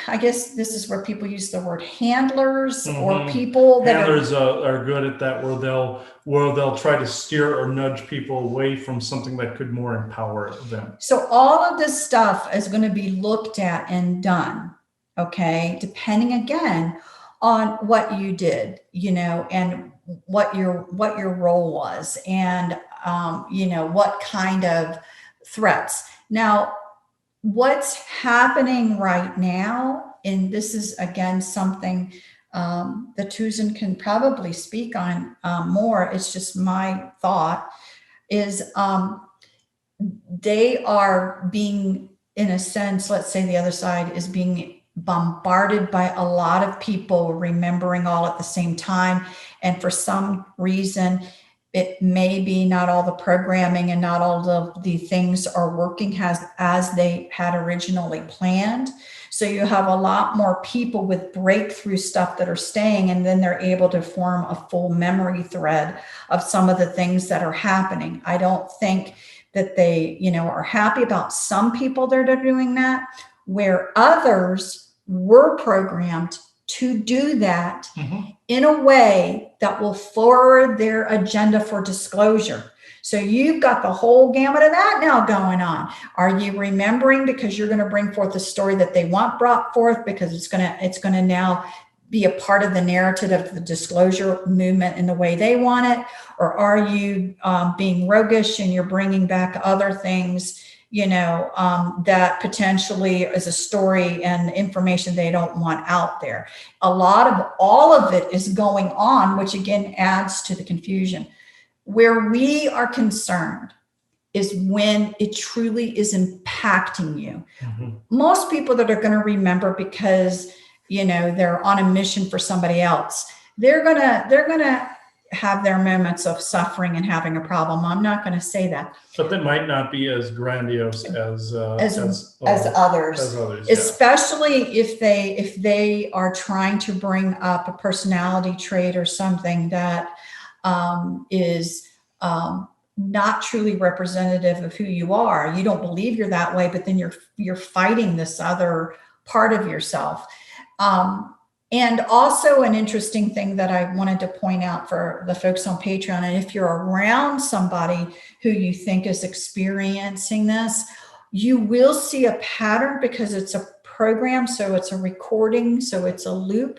I guess this is where people use the word handlers or people that handlers are good at that, where they'll try to steer or nudge people away from something that could more empower them. So all of this stuff is going to be looked at and done, okay, depending again on what you did, and what your role was, and what kind of threats. Now, what's happening right now, and this is again something that Tuzen can probably speak on more, it's just my thought, is they are being, in a sense, let's say the other side is being bombarded by a lot of people remembering all at the same time. And for some reason, it may be not all the programming and not all the things are working as they had originally planned. So you have a lot more people with breakthrough stuff that are staying, and then they're able to form a full memory thread of some of the things that are happening. I don't think that they, are happy about some people that are doing that, where others were programmed to do that in a way that will forward their agenda for disclosure. So you've got the whole gamut of that now going on. Are you remembering because you're going to bring forth a story that they want brought forth because it's going to now be a part of the narrative of the disclosure movement in the way they want it? Or are you being roguish and you're bringing back other things, that potentially is a story and information they don't want out there? A lot of all of it is going on, which again adds to the confusion. Where we are concerned is when it truly is impacting you. Most people that are going to remember because, they're on a mission for somebody else, they're going to have their moments of suffering and having a problem. I'm not going to say that. But they might not be as grandiose as others. Especially if they are trying to bring up a personality trait or something that is not truly representative of who you are. You don't believe you're that way, but then you're fighting this other part of yourself. And also an interesting thing that I wanted to point out for the folks on Patreon, and if you're around somebody who you think is experiencing this, you will see a pattern because it's a program. So it's a recording. So it's a loop.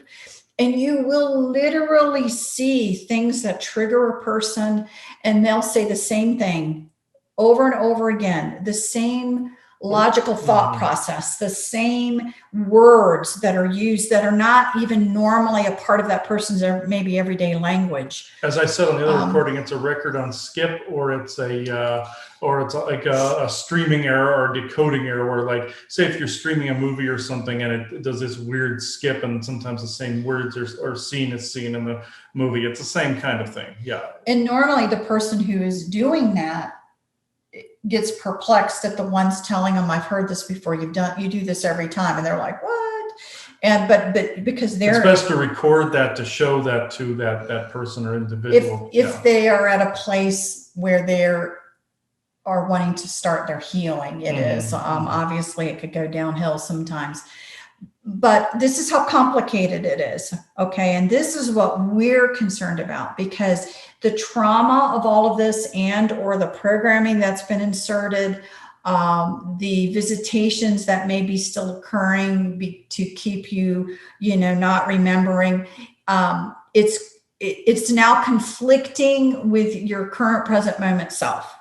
And you will literally see things that trigger a person, and they'll say the same thing over and over again, the same logical thought process, the same words that are used that are not even normally a part of that person's maybe everyday language. As I said on the other recording, it's a record on skip, or it's like a streaming error or decoding error, where, like, say if you're streaming a movie or something and it does this weird skip, and sometimes the same words or scene is seen in the movie. It's the same kind of thing. Yeah. And normally the person who is doing that gets perplexed at the ones telling them, I've heard this before, you do this every time. And they're like, what? And, but because it's best to record that to show that to that person or individual. If they are at a place where they're are wanting to start their healing, it is, obviously it could go downhill sometimes. but this is how complicated it is. Okay. And this is what we're concerned about, because the trauma of all of this and or the programming that's been inserted, the visitations that may be still occurring to keep you, not remembering, it's now conflicting with your current present moment self.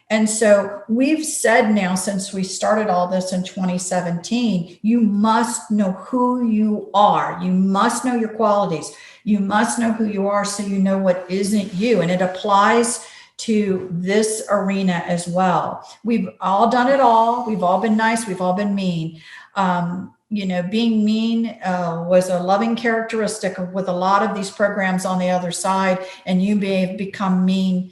And so we've said now, since we started all this in 2017, you must know who you are. You must know your qualities. You must know who you are, so you know what isn't you. And it applies to this arena as well. We've all done it all. We've all been nice. We've all been mean. Being mean was a loving characteristic with a lot of these programs on the other side, and you may have become mean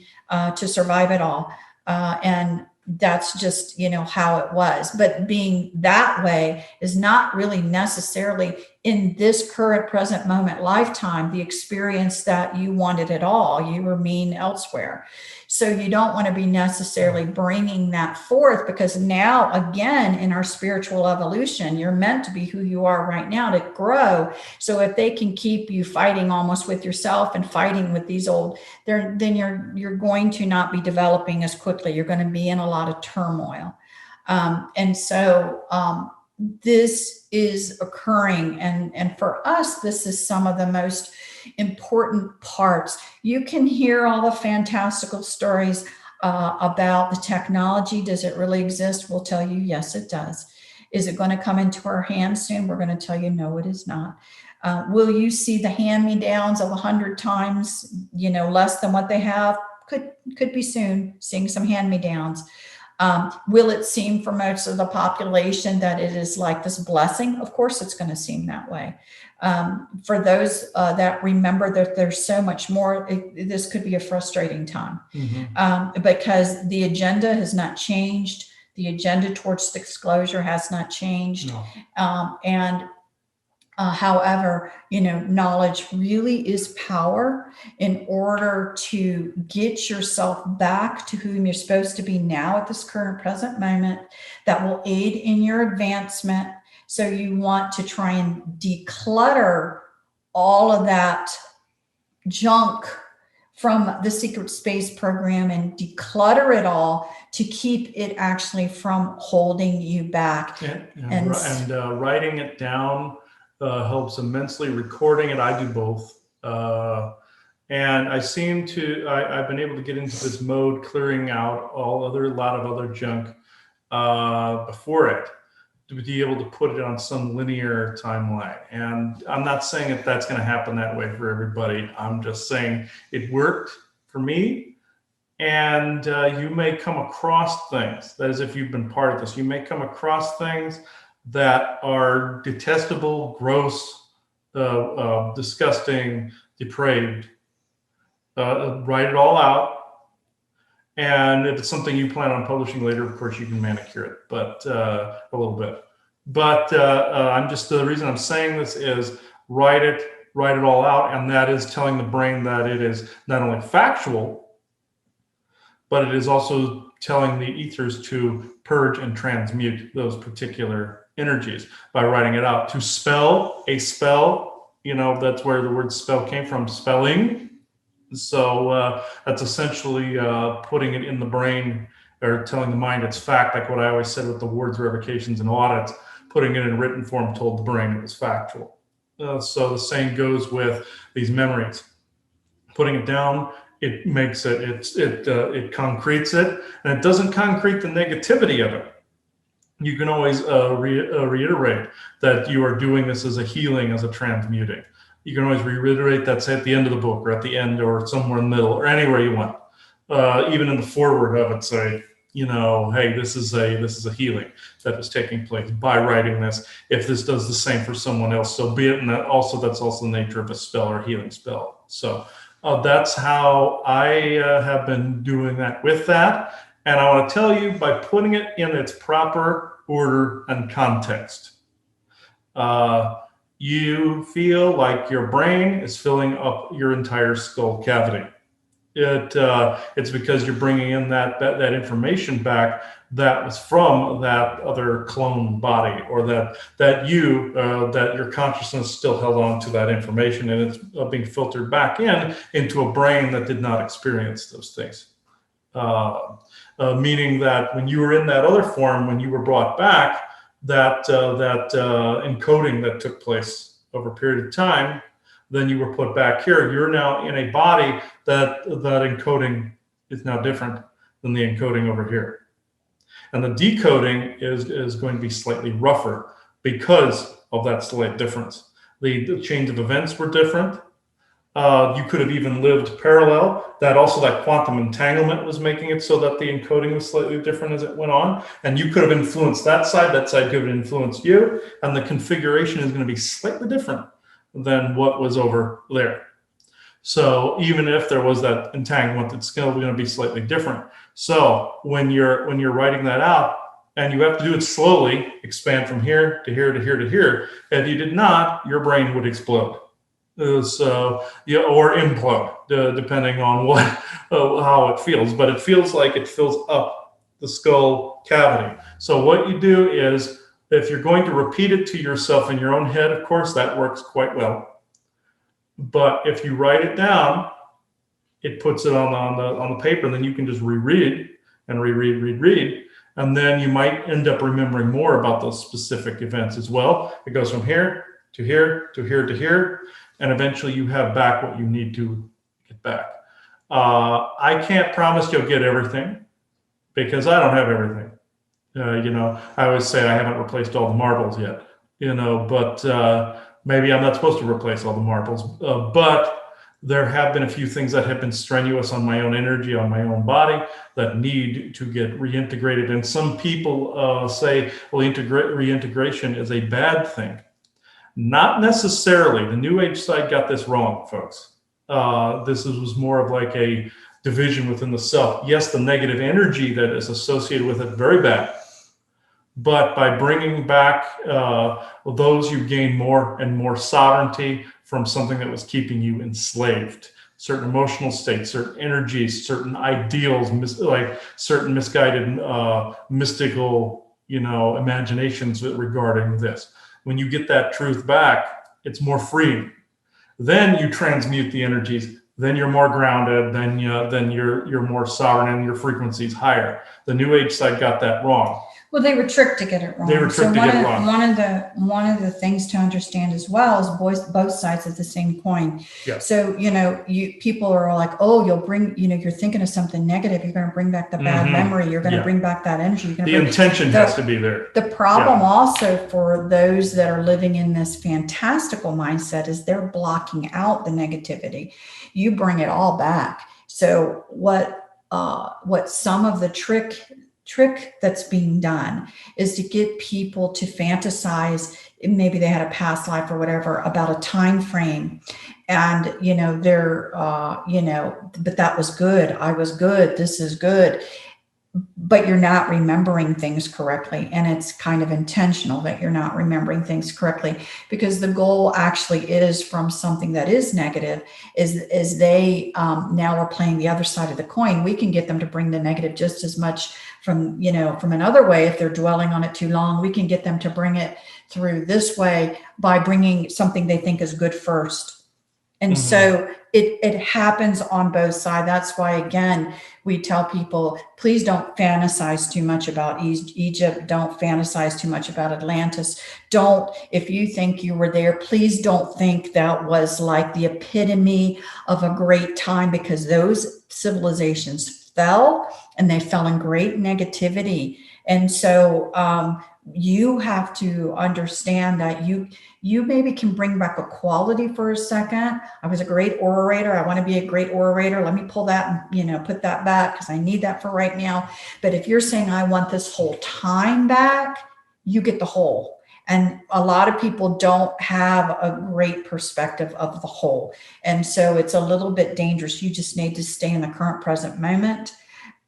to survive it all. And that's just, how it was. But being that way is not really necessarily in this current present moment lifetime the experience that you wanted at all. You were mean elsewhere. So you don't want to be necessarily bringing that forth, because now, again, in our spiritual evolution, you're meant to be who you are right now to grow. So if they can keep you fighting almost with yourself and fighting with these old, then you're going to not be developing as quickly. You're going to be in a lot of turmoil. And so this is occurring. And for us, this is some of the most important parts. You can hear all the fantastical stories about the technology. Does it really exist? We'll tell you, yes, it does. Is it going to come into our hands soon? We're going to tell you, no, it is not. Will you see the hand-me-downs of 100 times, less than what they have? Could be soon, seeing some hand-me-downs. Will it seem for most of the population that it is like this blessing? Of course, it's going to seem that way. For those that remember that there's so much more, this could be a frustrating time, because the agenda has not changed. The agenda towards disclosure has not changed. No. However, knowledge really is power. In order to get yourself back to whom you're supposed to be now at this current present moment, that will aid in your advancement. So you want to try and declutter all of that junk from the secret space program and declutter it all to keep it actually from holding you back. And writing it down helps immensely. Recording it, I do both. And I seem to, I've been able to get into this mode, clearing out a lot of other junk before it, to be able to put it on some linear timeline. And I'm not saying that that's going to happen that way for everybody. I'm just saying it worked for me. And you may come across things, that is, if you've been part of this, you may come across things that are detestable, gross, disgusting, depraved. Write it all out. And if it's something you plan on publishing later, of course, you can manicure it, but a little bit. But the reason I'm saying this is write it all out. And that is telling the brain that it is not only factual, but it is also telling the ethers to purge and transmute those particular energies by writing it out. To spell a spell, that's where the word spell came from, spelling. So that's essentially putting it in the brain, or telling the mind it's fact, like what I always said with the wards, revocations, and audits. Putting it in written form told the brain it was factual. So the same goes with these memories. Putting it down, it makes it concretes it, and it doesn't concrete the negativity of it. You can always reiterate that you are doing this as a healing, as a transmuting. You can always reiterate that, say, at the end of the book, or at the end, or somewhere in the middle, or anywhere you want. Even in the foreword of it, say, hey, this is a healing that is taking place by writing this. If this does the same for someone else, so be it. And that's also the nature of a spell or healing spell. So that's how I have been doing that with that. And I want to tell you, by putting it in its proper order and context, you feel like your brain is filling up your entire skull cavity. It's because you're bringing in that information back that was from that other clone body, or that your consciousness still held on to that information, and it's being filtered back into a brain that did not experience those things. Meaning that when you were in that other form, when you were brought back, that encoding that took place over a period of time, then you were put back here. You're now in a body that encoding is now different than the encoding over here. And the decoding is going to be slightly rougher because of that slight difference. The chains of events were different. You could have even lived parallel. That quantum entanglement was making it so that the encoding was slightly different as it went on. And you could have influenced that side could have influenced you. And the configuration is going to be slightly different than what was over there. So even if there was that entanglement, it's still going to be slightly different. So when you're writing that out, and you have to do it slowly, expand from here to here to here to here. If you did not, your brain would explode. Or implode, depending on how it feels. But it feels like it fills up the skull cavity. So what you do is, if you're going to repeat it to yourself in your own head, of course, that works quite well. But if you write it down, it puts it on the paper, and then you can just reread and reread. And then you might end up remembering more about those specific events as well. It goes from here to here to here to here. And eventually you have back what you need to get back. I can't promise you'll get everything, because I don't have everything. I always say I haven't replaced all the marbles yet, but maybe I'm not supposed to replace all the marbles. But there have been a few things that have been strenuous on my own energy, on my own body, that need to get reintegrated. And some people say, well, reintegration is a bad thing. Not necessarily. The New Age side got this wrong, folks. This was more of like a division within the self. Yes, the negative energy that is associated with it, very bad. But by bringing back those, you gain more and more sovereignty from something that was keeping you enslaved. Certain emotional states, certain energies, certain ideals, like certain misguided mystical, imaginations regarding this. When you get that truth back, it's more freeing. Then you transmute the energies. Then you're more grounded. Then you're more sovereign, and your frequency's higher. The New Age side got that wrong. Well, they were tricked to get it wrong. They were tricked to get it wrong. One of the things to understand as well is both sides of the same coin. Yes. So people are like, oh, you'll bring, you're thinking of something negative. You're going to bring back the bad memory. You're going to bring back that energy. The intention has to be there. The problem also for those that are living in this fantastical mindset is they're blocking out the negativity. You bring it all back. So what some of the trick that's being done is to get people to fantasize, maybe they had a past life or whatever, about a time frame, and they're but that was good, I was good, this is good, but you're not remembering things correctly. And it's kind of intentional that you're not remembering things correctly, because the goal actually is from something that is negative, is they now are playing the other side of the coin. We can get them to bring the negative just as much from another way. If they're dwelling on it too long, we can get them to bring it through this way by bringing something they think is good first. And so it happens on both sides. That's why, again, we tell people, please don't fantasize too much about Egypt. Don't fantasize too much about Atlantis. If you think you were there, please don't think that was like the epitome of a great time, because those civilizations fell, and they fell in great negativity. And so you have to understand that you maybe can bring back a quality for a second. I was a great orator. I want to be a great orator. Let me pull that and put that back, because I need that for right now. But if you're saying, I want this whole time back, you get the whole. And a lot of people don't have a great perspective of the whole. And so it's a little bit dangerous. You just need to stay in the current present moment.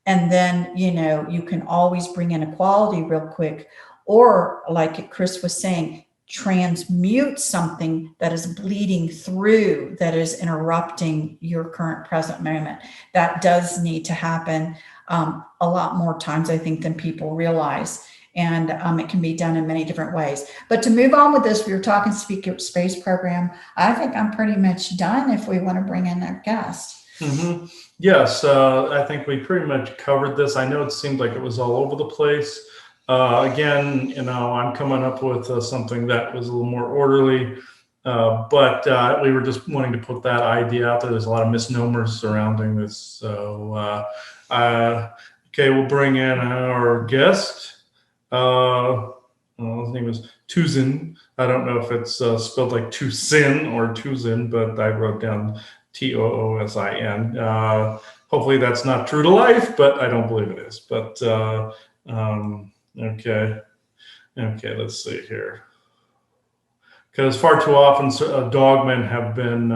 And then, you can always bring in equality real quick. Or like Chris was saying, transmute something that is bleeding through, that is interrupting your current present moment. That does need to happen a lot more times, I think, than people realize. And it can be done in many different ways. But to move on with this, we were talking Secret Space Program. I think I'm pretty much done if we want to bring in our guest. Mm-hmm. Yes, I think we pretty much covered this. I know it seemed like it was all over the place. Again, I'm coming up with something that was a little more orderly, but we were just wanting to put that idea out there. There's a lot of misnomers surrounding this. So, okay, we'll bring in our guest. His name is Tuzin. I don't know if it's spelled like Tuzin or Tuzin, but I wrote down Toosin. Hopefully that's not true to life, but I don't believe it is. But okay, let's see here. Because far too often dogmen have been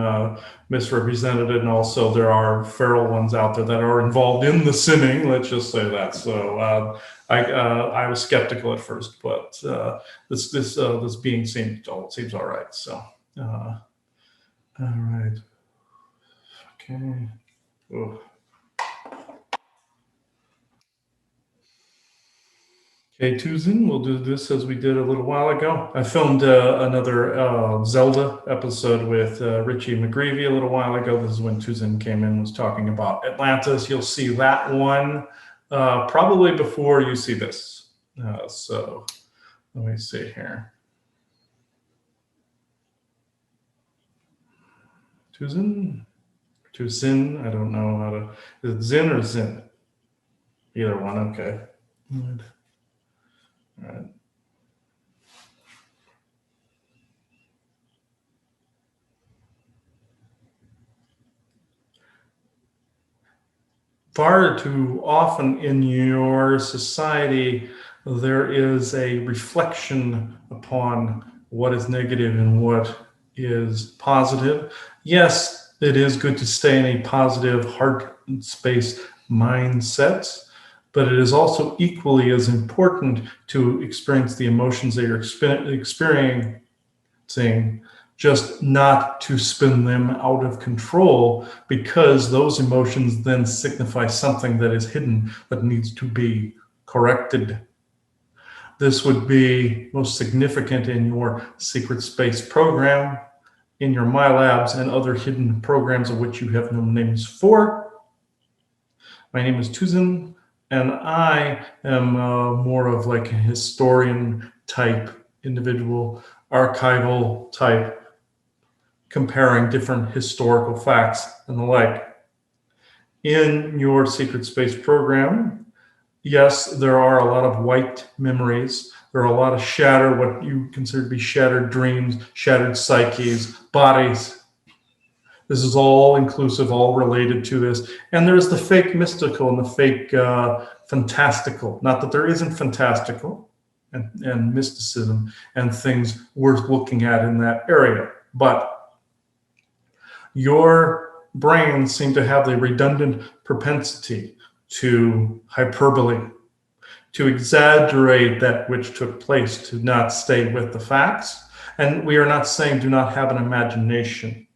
misrepresented, and also there are feral ones out there that are involved in the sinning. Let's just say that. So I was skeptical at first, but this being seems all right. So all right, okay. Oh. Okay, Tuzin, we'll do this as we did a little while ago. I filmed another Zelda episode with Richie McGreevy a little while ago. This is when Tuzin came in and was talking about Atlantis. You'll see that one probably before you see this. So let me see here. Tuzin, I don't know how to, is it Zin or Zin? Either one, okay. Good. All right. Far too often in your society, there is a reflection upon what is negative and what is positive. Yes, it is good to stay in a positive heart space mindset, but it is also equally as important to experience the emotions that you're experiencing, just not to spin them out of control, because those emotions then signify something that is hidden that needs to be corrected. This would be most significant in your secret space program, in your MyLabs, and other hidden programs of which you have no names for. My name is Tuzin, and I am more of like a historian type individual, archival type, comparing different historical facts and the like. In your secret space program, yes, there are a lot of white memories. There are a lot of what you consider to be shattered dreams, shattered psyches, bodies. This is all inclusive, all related to this. And there's the fake mystical and the fake fantastical. Not that there isn't fantastical and mysticism and things worth looking at in that area. But your brains seem to have the redundant propensity to hyperbole, to exaggerate that which took place, to not stay with the facts. And we are not saying do not have an imagination.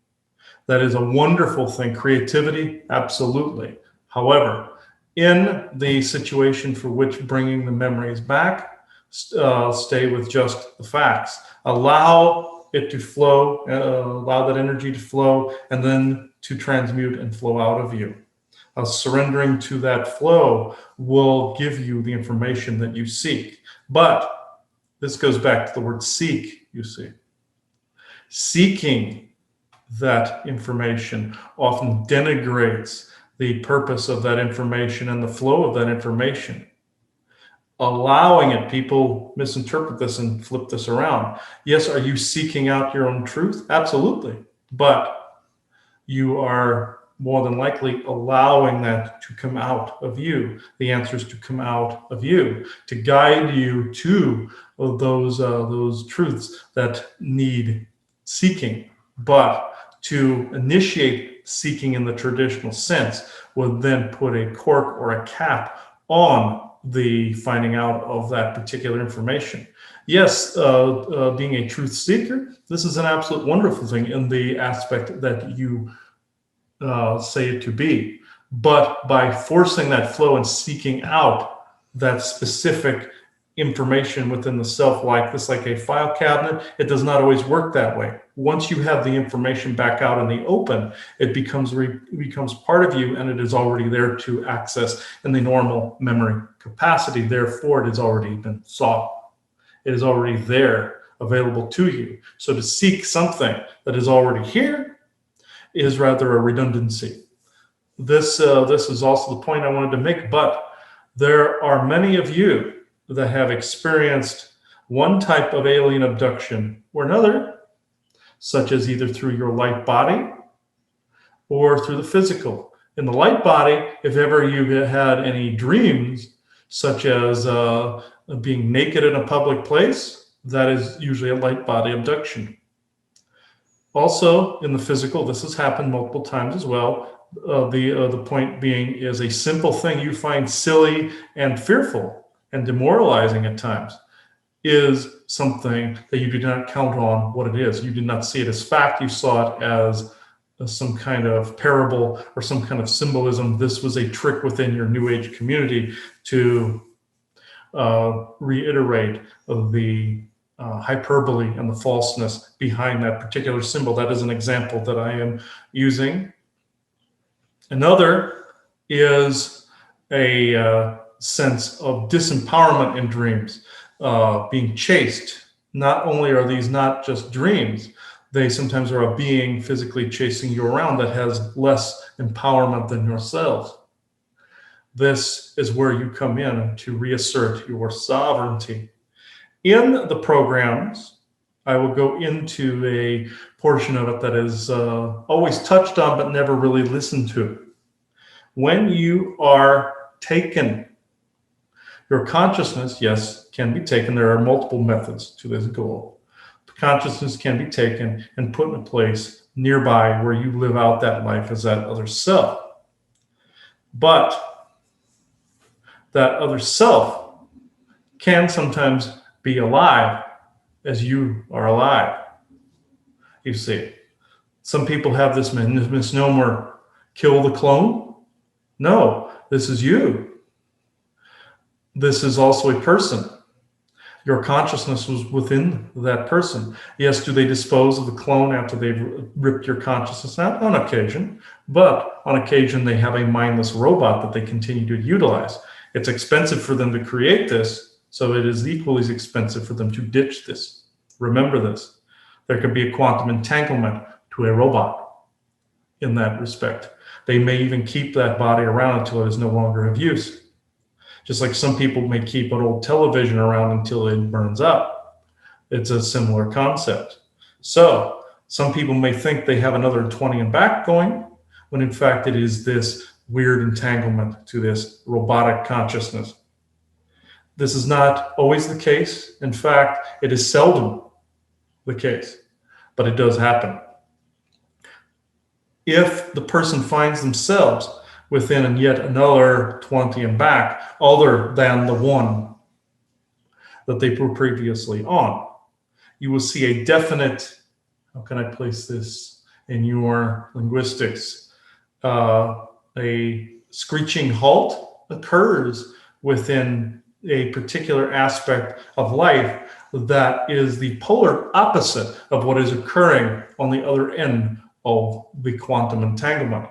That is a wonderful thing. Creativity, absolutely. However, in the situation for which bringing the memories back, stay with just the facts. Allow it to flow, allow that energy to flow, and then to transmute and flow out of you. Surrendering to that flow will give you the information that you seek. But this goes back to the word seek, you see. Seeking that information often denigrates the purpose of that information and the flow of that information. Allowing it, people misinterpret this and flip this around. Yes, are you seeking out your own truth? Absolutely. But you are more than likely allowing that to come out of you, the answers to come out of you, to guide you to those truths that need seeking. But to initiate seeking in the traditional sense would then put a cork or a cap on the finding out of that particular information. Yes, being a truth seeker, this is an absolute wonderful thing in the aspect that you say it to be. But by forcing that flow and seeking out that specific information within the self, like this, like a file cabinet, it does not always work that way. Once you have the information back out in the open, it becomes part of you, and it is already there to access in the normal memory capacity. Therefore, it has already been sought. It is already there, available to you. So to seek something that is already here is rather a redundancy. This is also the point I wanted to make, but there are many of you that have experienced one type of alien abduction or another, such as either through your light body or through the physical. In the light body, if ever you had any dreams, such as being naked in a public place, that is usually a light body abduction. Also, in the physical, this has happened multiple times as well. The point being is a simple thing you find silly and fearful and demoralizing at times is something that you do not count on what it is. You did not see it as fact. You saw it as some kind of parable or some kind of symbolism. This was a trick within your New Age community to reiterate the hyperbole and the falseness behind that particular symbol. That is an example that I am using. Another is a sense of disempowerment in dreams, being chased. Not only are these not just dreams, they sometimes are a being physically chasing you around that has less empowerment than yourselves. This is where you come in to reassert your sovereignty. In the programs, I will go into a portion of it that is always touched on but never really listened to. When you are taken, your consciousness, yes, can be taken. There are multiple methods to this goal. Consciousness can be taken and put in a place nearby where you live out that life as that other self. But that other self can sometimes be alive as you are alive. You see, some people have this misnomer, kill the clone. No, this is you. This is also a person. Your consciousness was within that person. Yes, do they dispose of the clone after they've ripped your consciousness out? On occasion, but on occasion they have a mindless robot that they continue to utilize. It's expensive for them to create this, so it is equally as expensive for them to ditch this. Remember this. There could be a quantum entanglement to a robot in that respect. They may even keep that body around until it is no longer of use. Just like some people may keep an old television around until it burns up. It's a similar concept. So some people may think they have another 20 and back going, when in fact it is this weird entanglement to this robotic consciousness. This is not always the case. In fact, it is seldom the case, but it does happen. If the person finds themselves within yet another 20 and back, other than the one that they were previously on, you will see a definite, how can I place this in your linguistics? A screeching halt occurs within a particular aspect of life that is the polar opposite of what is occurring on the other end of the quantum entanglement.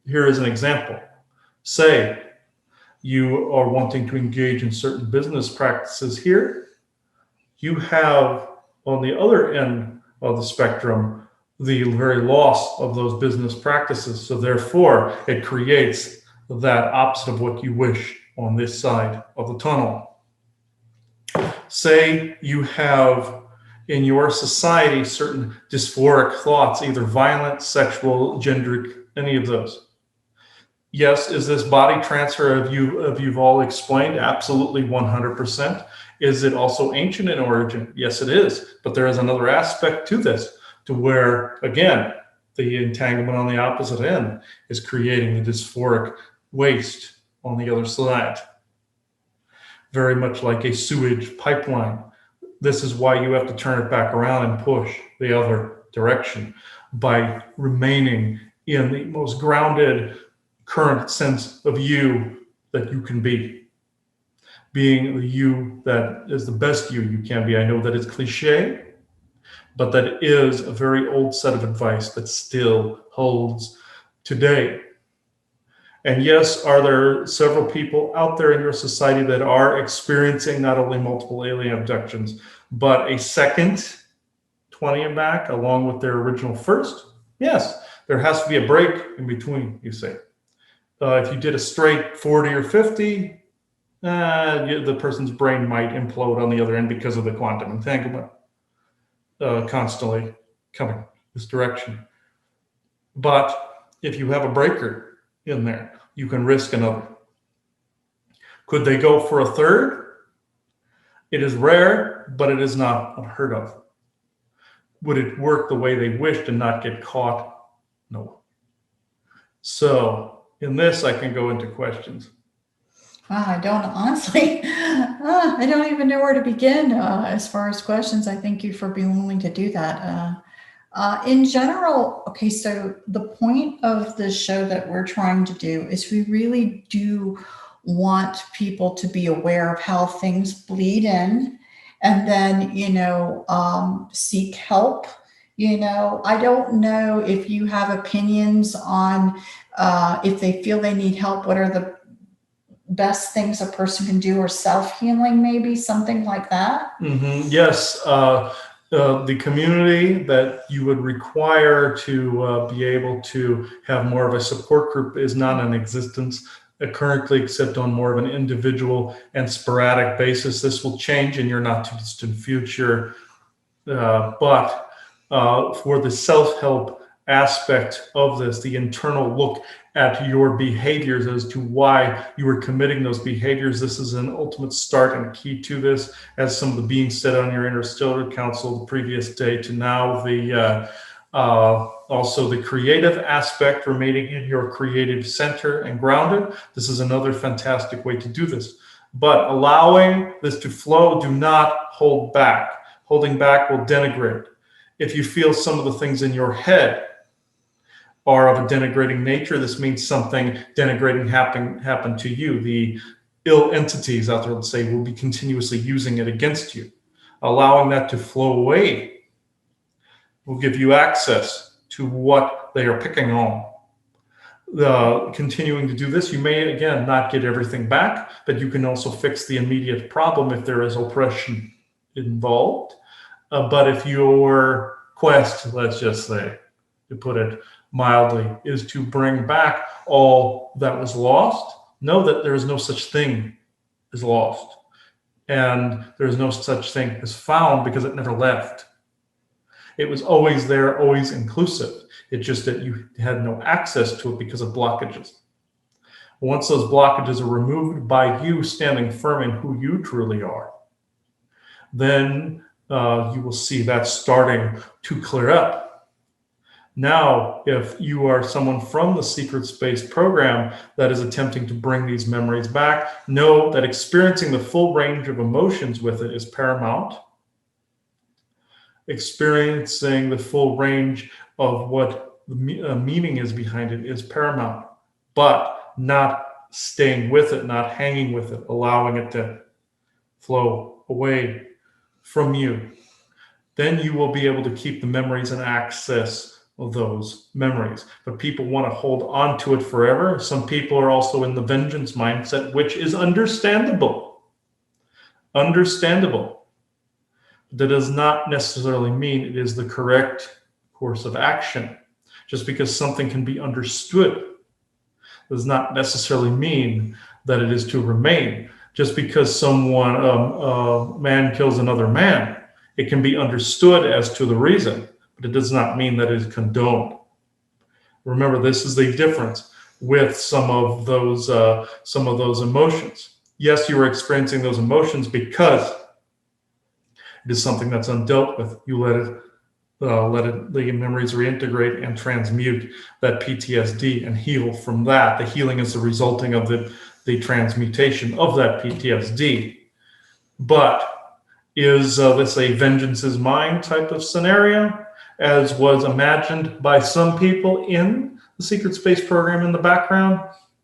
Here is an example. Say you are wanting to engage in certain business practices here. You have on the other end of the spectrum the very loss of those business practices. So therefore, it creates that opposite of what you wish on this side of the tunnel. Say you have in your society certain dysphoric thoughts, either violent, sexual, gendered, any of those. Yes, is this body transfer of you've all explained? Absolutely 100%. Is it also ancient in origin? Yes, it is. But there is another aspect to this, to where, again, the entanglement on the opposite end is creating the dysphoric waste on the other side. very much like a sewage pipeline. This is why you have to turn it back around and push the other direction by remaining in the most grounded current sense of you that you can be. Being the you that is the best you can be. I know that it's cliche, but that is a very old set of advice that still holds today. And yes, are there several people out there in your society that are experiencing not only multiple alien abductions, but a second 20 and back along with their original first? Yes, there has to be a break in between, you say. If you did a straight 40 or 50, the person's brain might implode on the other end because of the quantum entanglement constantly coming this direction. But if you have a breaker in there, you can risk another. Could they go for a third? It is rare, but it is not unheard of. Would it work the way they wished and not get caught? No. So in this, I can go into questions. I don't honestly, I don't even know where to begin as far as questions. I thank you for being willing to do that. In general, okay, so the point of the show that we're trying to do is we really do want people to be aware of how things bleed in and then, seek help. I don't know if you have opinions on if they feel they need help, what are the best things a person can do, or self-healing, maybe something like that? Mm-hmm. Yes. The community that you would require to be able to have more of a support group is not in existence currently, except on more of an individual and sporadic basis. This will change in your not too distant future. But for the self-help aspect of this, the internal look at your behaviors as to why you are committing those behaviors, this is an ultimate start and key to this, as some of the beings said on your Interstellar Council the previous day to now. Also the creative aspect, remaining in your creative center and grounded. This is another fantastic way to do this. But allowing this to flow, do not hold back. Holding back will denigrate. If you feel some of the things in your head are of a denigrating nature, this means something denigrating happened to you. The ill entities out there, let's say, will be continuously using it against you. Allowing that to flow away will give you access to what they are picking on. Continuing to do this, you may, again, not get everything back, but you can also fix the immediate problem if there is oppression involved. But if your quest, let's just say, to put it mildly, is to bring back all that was lost, know that there is no such thing as lost. And there is no such thing as found, because it never left. It was always there, always inclusive. It's just that you had no access to it because of blockages. Once those blockages are removed by you standing firm in who you truly are, then you will see that starting to clear up. Now, if you are someone from the Secret Space program that is attempting to bring these memories back, know that experiencing the full range of emotions with it is paramount. Experiencing the full range of what the meaning is behind it is paramount, but not staying with it, not hanging with it, allowing it to flow away from you. Then you will be able to keep the memories and access of those memories. But people want to hold on to it forever. Some people are also in the vengeance mindset, which is understandable. Understandable. That does not necessarily mean it is the correct course of action. Just because something can be understood does not necessarily mean that it is to remain. Just because someone, a man kills another man, it can be understood as to the reason, but it does not mean that it is condoned. Remember, this is the difference with some of those emotions. Yes, you are experiencing those emotions because it is something that's undealt with. You let the memories reintegrate and transmute that PTSD and heal from that. The healing is the resulting of the transmutation of that PTSD. But is this a vengeance is mine type of scenario, as was imagined by some people in the secret space program in the background?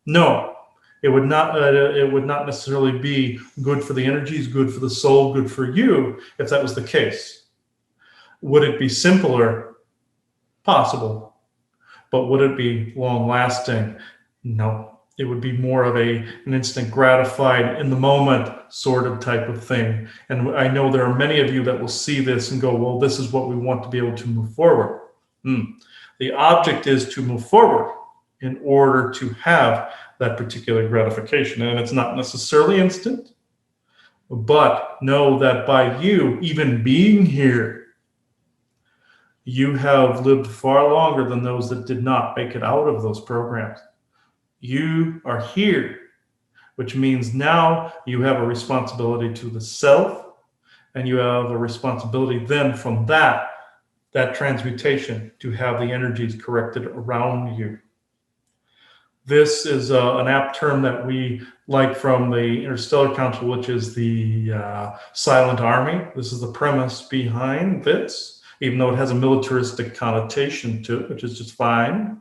No, it would not. It would not necessarily be good for the energies, good for the soul, good for you if that was the case. Would it be simpler? Possible. But would it be long lasting? No. It would be more of an instant gratified in the moment sort of type of thing. And I know there are many of you that will see this and go, well, this is what we want to be able to move forward. The object is to move forward in order to have that particular gratification. And it's not necessarily instant, but know that by you even being here, you have lived far longer than those that did not make it out of those programs. You are here, which means now you have a responsibility to the self, and you have a responsibility then from that transmutation to have the energies corrected around you. This is an apt term that we like from the Interstellar Council, which is the Silent Army. This is the premise behind this, even though it has a militaristic connotation to it, which is just fine.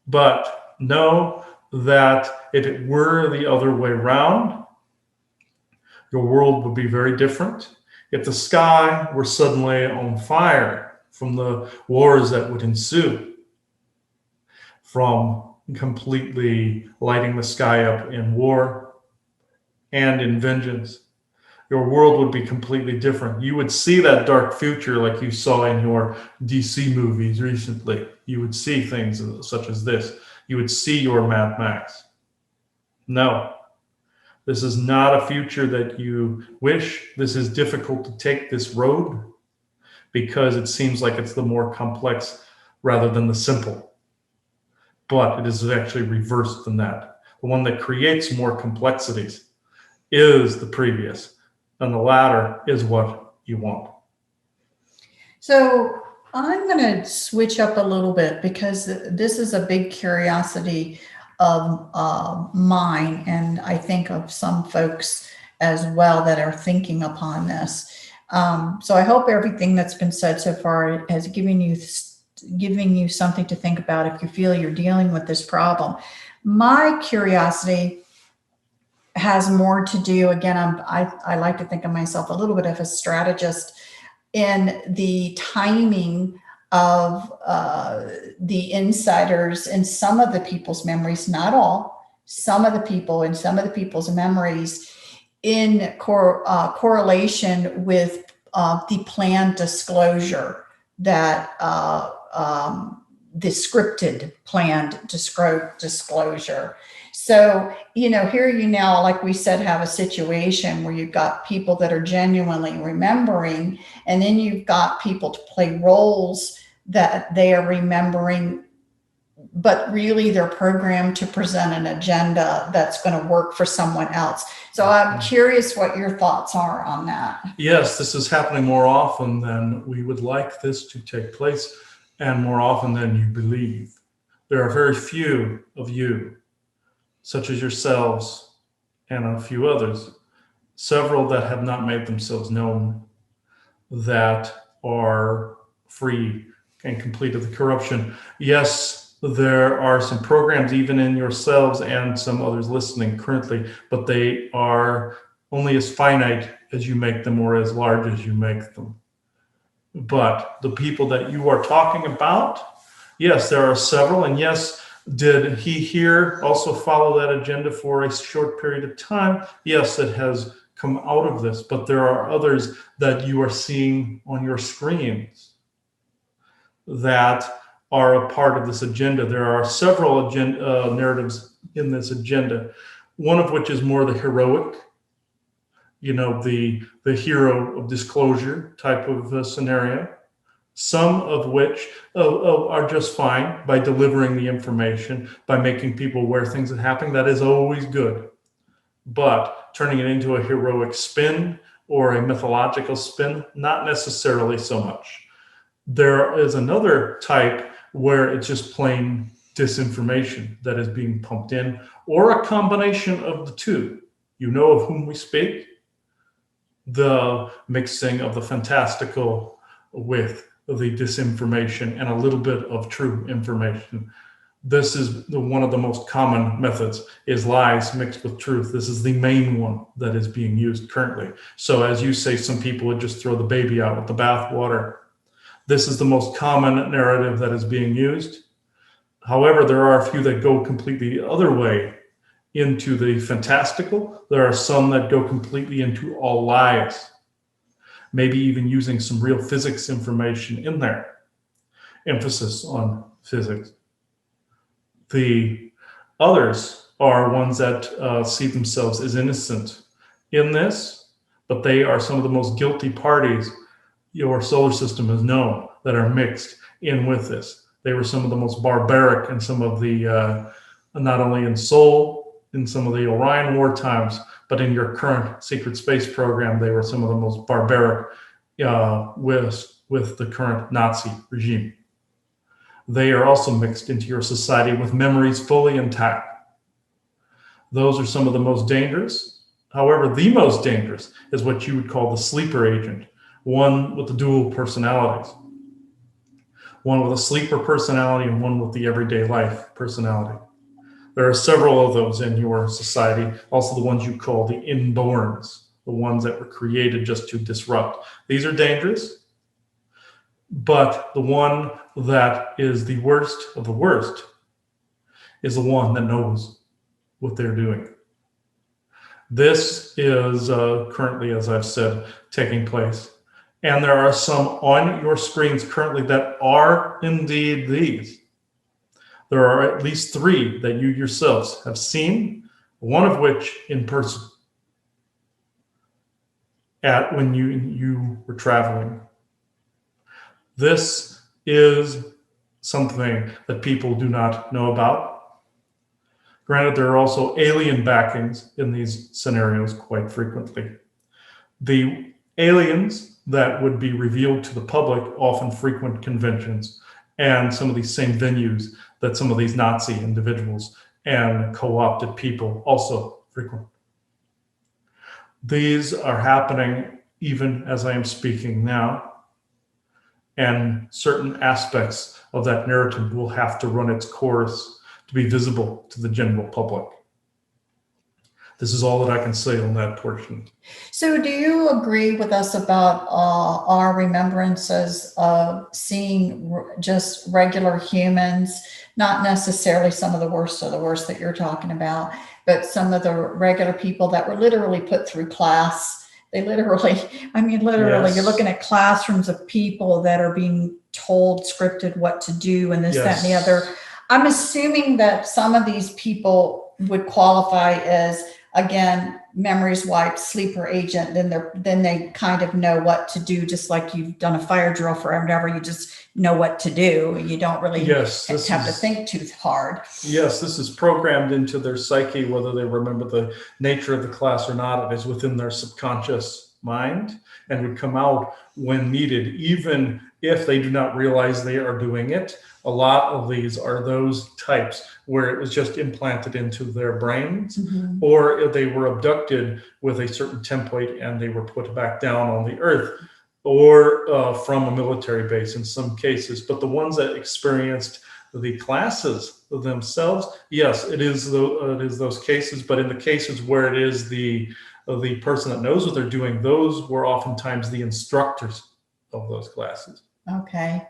But know that if it were the other way around, your world would be very different. If the sky were suddenly on fire from the wars that would ensue, from completely lighting the sky up in war and in vengeance, your world would be completely different. You would see that dark future like you saw in your DC movies recently. You would see things such as this. You would see your Mad Max. No, this is not a future that you wish. This is difficult to take this road because it seems like it's the more complex rather than the simple. But it is actually reversed than that. The one that creates more complexities is the previous, and the latter is what you want. So I'm going to switch up a little bit because this is a big curiosity of mine, and I think of some folks as well that are thinking upon this. So I hope everything that's been said so far has given you something to think about if you feel you're dealing with this problem. My curiosity has more to do, again, I like to think of myself a little bit of a strategist in the timing of the insiders and some of the people's memories, not all, some of the people and some of the people's memories in correlation with the planned disclosure that the scripted planned disclosure. So, here you now, like we said, have a situation where you've got people that are genuinely remembering, and then you've got people to play roles that they are remembering, but really they're programmed to present an agenda that's going to work for someone else. So I'm curious what your thoughts are on that. Yes, this is happening more often than we would like this to take place, and more often than you believe. There are very few of you, such as yourselves and a few others, several that have not made themselves known, that are free and complete of the corruption. Yes, there are some programs even in yourselves and some others listening currently, but they are only as finite as you make them or as large as you make them. But the people that you are talking about, yes, there are several, and yes, did he here also follow that agenda for a short period of time? Yes, it has come out of this, but there are others that you are seeing on your screens that are a part of this agenda. There are several narratives in this agenda, one of which is more the heroic, the hero of disclosure type of scenario. Some of which are just fine by delivering the information, by making people aware of things that happen. That is always good. But turning it into a heroic spin or a mythological spin, not necessarily so much. There is another type where it's just plain disinformation that is being pumped in, or a combination of the two. You know of whom we speak. the mixing of the fantastical with the disinformation and a little bit of true information. This is one of the most common methods, is lies mixed with truth. This is the main one that is being used currently. So as you say, some people would just throw the baby out with the bathwater. This is the most common narrative that is being used. However, there are a few that go completely the other way into the fantastical. There are some that go completely into all lies, maybe even using some real physics information in there. Emphasis on physics. The others are ones that see themselves as innocent in this, but they are some of the most guilty parties your solar system has known that are mixed in with this. They were some of the most barbaric in some of the, not only in Sol, in some of the Orion war times, but in your current secret space program, they were some of the most barbaric with the current Nazi regime. They are also mixed into your society with memories fully intact. Those are some of the most dangerous. However, the most dangerous is what you would call the sleeper agent, one with the dual personalities, one with a sleeper personality and one with the everyday life personality. There are several of those in your society, also the ones you call the inborns, the ones that were created just to disrupt. These are dangerous, but the one that is the worst of the worst is the one that knows what they're doing. This is currently, as I've said, taking place. And there are some on your screens currently that are indeed these. There are at least 3 that you yourselves have seen, one of which in person at when you were traveling. This is something that people do not know about. Granted, there are also alien backings in these scenarios quite frequently. The aliens that would be revealed to the public often frequent conventions and some of these same venues that some of these Nazi individuals and co-opted people also frequent. These are happening even as I am speaking now, and certain aspects of that narrative will have to run its course to be visible to the general public. This is all that I can say on that portion. So do you agree with us about our remembrances of seeing just regular humans, not necessarily some of the worst of the worst that you're talking about, but some of the regular people that were literally put through class? They literally, I mean, literally, Yes. You're looking at classrooms of people that are being told, scripted what to do and this, that, and the Yes. other. I'm assuming that some of these people would qualify as, again, memories wiped, sleeper agent. Then they kind of know what to do, just like you've done a fire drill for whatever. You just know what to do. You don't really Yes, have to think too hard. Yes, this is programmed into their psyche, whether they remember the nature of the class or not. It is within their subconscious mind and would come out when needed, even if they do not realize they are doing it. A lot of these are those types where it was just implanted into their brains, or if they were abducted with a certain template and they were put back down on the earth, or from a military base in some cases. But the ones that experienced the classes themselves, yes, it is those cases. But in the cases where it is the person that knows what they're doing, those were oftentimes the instructors of those classes. Okay.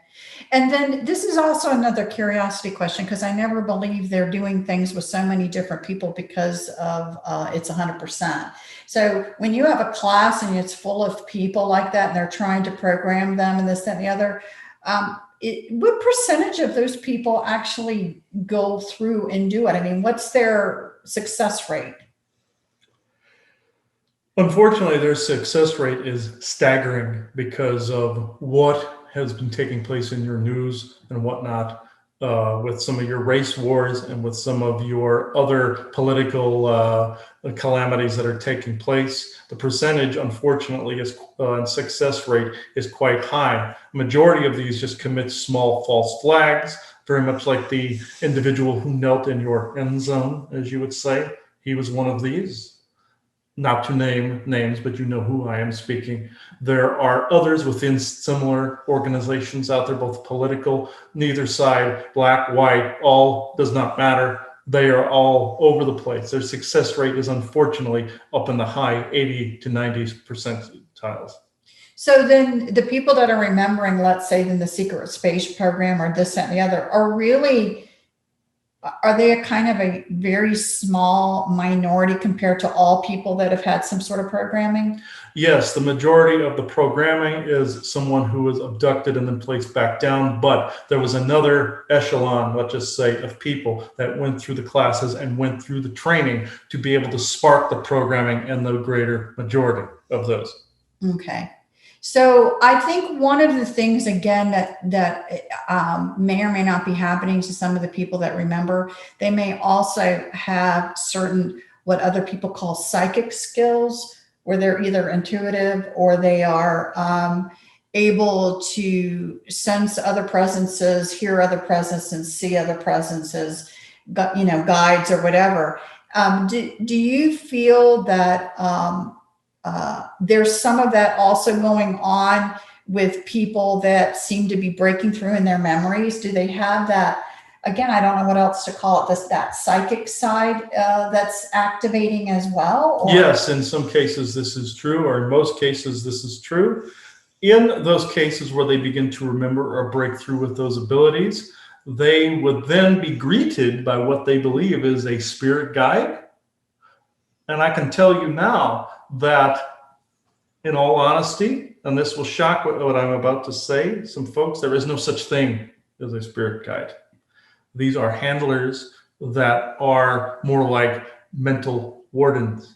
And then this is also another curiosity question, because I never believe they're doing things with so many different people because of it's 100%. So when you have a class and it's full of people like that and they're trying to program them and this, that, and the other, what percentage of those people actually go through and do it? I mean, what's their success rate? Unfortunately, their success rate is staggering because of what has been taking place in your news and whatnot, with some of your race wars and with some of your other political calamities that are taking place. The percentage, unfortunately, is and success rate is quite high. Majority of these just commit small false flags, very much like the individual who knelt in your end zone, as you would say. He was one of these. not to name names, but you know who I am speaking. There are others within similar organizations out there, both political, neither side, black, white, all does not matter. They are all over the place. Their success rate is unfortunately up in the high 80 to 90 percentiles. So then the people that are remembering, let's say in the secret space program or this, that, and the other, are they a kind of a very small minority compared to all people that have had some sort of programming? Yes, the majority of the programming is someone who was abducted and then placed back down, but there was another echelon, let's just say, of people that went through the classes and went through the training to be able to spark the programming and the greater majority of those. Okay. So I think one of the things, again, that may or may not be happening to some of the people that remember, they may also have certain, what other people call psychic skills, where they're either intuitive or they are able to sense other presences, hear other presences, see other presences, guides or whatever. Do you feel that there's some of that also going on with people that seem to be breaking through in their memories? Do they have that? Again, I don't know what else to call it, that psychic side that's activating as well? Or? Yes, in some cases this is true, or in most cases this is true. In those cases where they begin to remember or break through with those abilities, they would then be greeted by what they believe is a spirit guide. And I can tell you now that, in all honesty, and this will shock what I'm about to say, some folks, there is no such thing as a spirit guide. These are handlers that are more like mental wardens.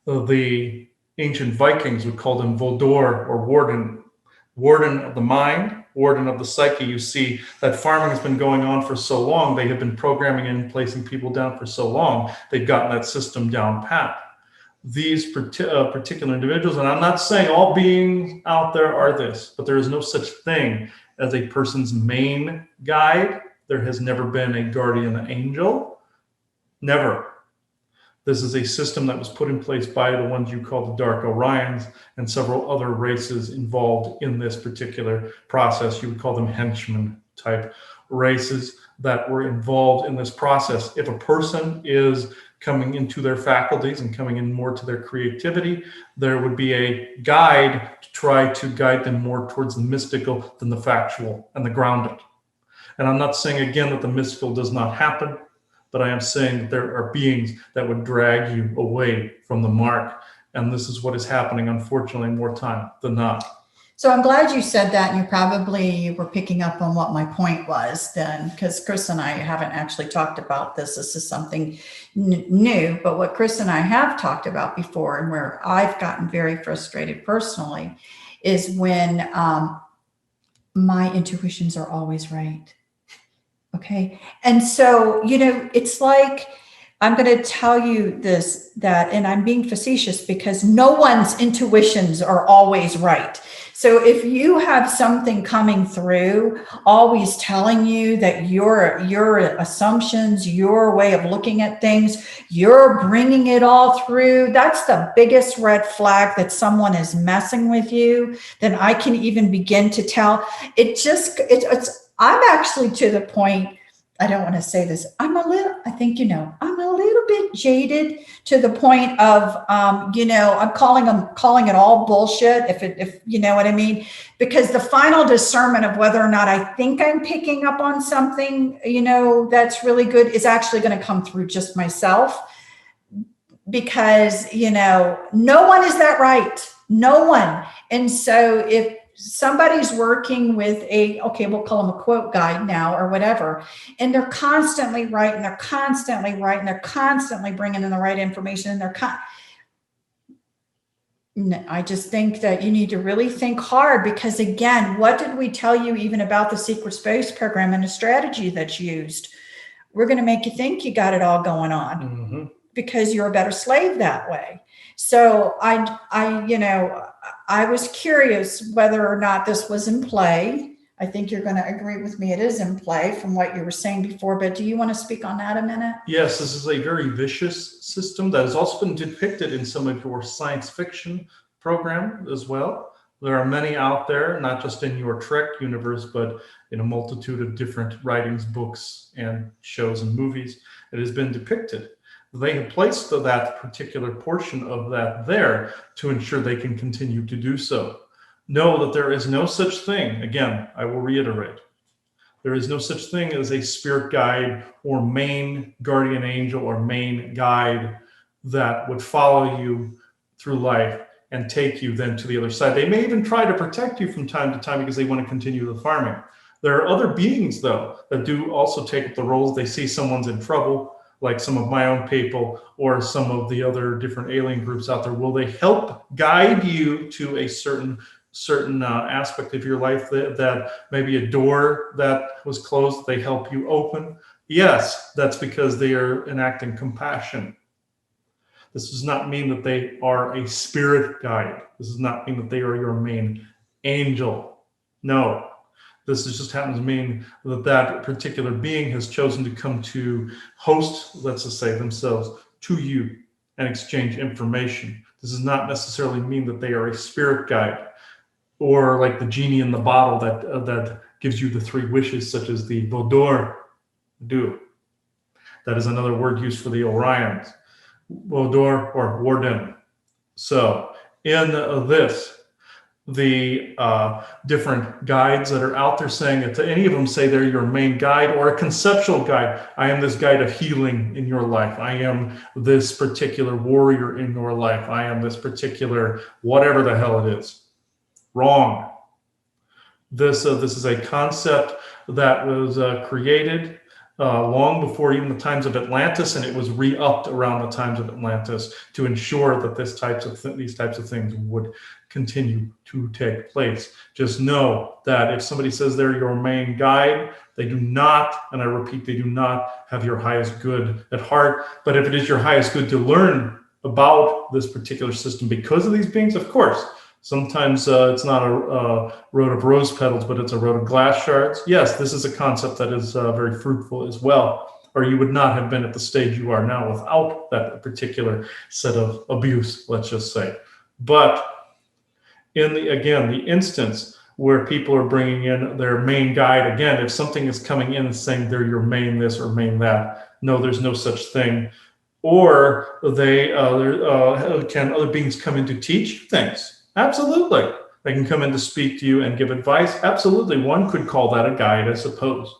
The ancient Vikings would call them Voldor or warden, warden of the mind, warden of the psyche. You see that farming has been going on for so long. They have been programming and placing people down for so long. They've gotten that system down pat. These particular individuals, and I'm not saying all beings out there are this, but there is no such thing as a person's main guide. There has never been a guardian angel. Never. This is a system that was put in place by the ones you call the Dark Orions and several other races involved in this particular process. You would call them henchmen type races that were involved in this process. If a person is coming into their faculties and coming in more to their creativity, there would be a guide to try to guide them more towards the mystical than the factual and the grounded. And I'm not saying again that the mystical does not happen, but I am saying that there are beings that would drag you away from the mark. And this is what is happening, unfortunately, more time than not. So I'm glad you said that, and you probably were picking up on what my point was then, because Chris and I haven't actually talked about this. This is something new, but what Chris and I have talked about before, and where I've gotten very frustrated personally, is when my intuitions are always right. Okay. And so, it's like, I'm going to tell you this, and I'm being facetious because no one's intuitions are always right. So if you have something coming through, always telling you that your assumptions, your way of looking at things, you're bringing it all through, that's the biggest red flag that someone is messing with you. Then I can even begin to tell. I'm actually to the point, I don't want to say this, I'm a little bit jaded to the point of, I'm calling it all bullshit, if you know what I mean, because the final discernment of whether or not I think I'm picking up on something, that's really good is actually going to come through just myself, because, no one is that right. No one. And so if somebody's working with we'll call them a quote guide now or whatever, and they're constantly right, and they're constantly right, and they're constantly bringing in the right information, and I just think that you need to really think hard, because again, what did we tell you even about the secret space program and the strategy that's used? We're going to make you think you got it all going on, because you're a better slave that way. So I was curious whether or not this was in play. I think you're going to agree with me. It is in play from what you were saying before, but do you want to speak on that a minute? Yes, this is a very vicious system that has also been depicted in some of your science fiction program as well. There are many out there, not just in your Trek universe, but in a multitude of different writings, books, and shows and movies. It has been depicted. They have placed that particular portion of that there to ensure they can continue to do so. Know that there is no such thing, again, I will reiterate, there is no such thing as a spirit guide or main guardian angel or main guide that would follow you through life and take you then to the other side. They may even try to protect you from time to time because they want to continue the farming. There are other beings, though, that do also take up the roles. They see someone's in trouble, like some of my own people or some of the other different alien groups out there. Will they help guide you to a certain aspect of your life that maybe a door that was closed, they help you open? Yes, that's because they are enacting compassion. This does not mean that they are a spirit guide. This does not mean that they are your main angel. No, this just happens to mean that that particular being has chosen to come to host, let's just say, themselves to you and exchange information. This does not necessarily mean that they are a spirit guide, or like the genie in the bottle that gives you the 3 wishes, such as the Vodor do. That is another word used for the Orions. Vodor or Warden. So in this, the different guides that are out there saying that any of them say they're your main guide or a conceptual guide. I am this guide of healing in your life. I am this particular warrior in your life. I am this particular whatever the hell it is. Wrong. This is a concept that was created long before even the times of Atlantis, and it was re-upped around the times of Atlantis to ensure that these types of things would continue to take place. Just know that if somebody says they're your main guide, they do not, and I repeat, they do not have your highest good at heart. But if it is your highest good to learn about this particular system because of these beings, of course. Sometimes it's not a road of rose petals, but it's a road of glass shards. Yes, this is a concept that is very fruitful as well, or you would not have been at the stage you are now without that particular set of abuse, let's just say. But in the instance where people are bringing in their main guide, again, if something is coming in and saying they're your main this or main that, no, there's no such thing. Or can other beings come in to teach things? Absolutely. They can come in to speak to you and give advice. Absolutely. One could call that a guide, I suppose.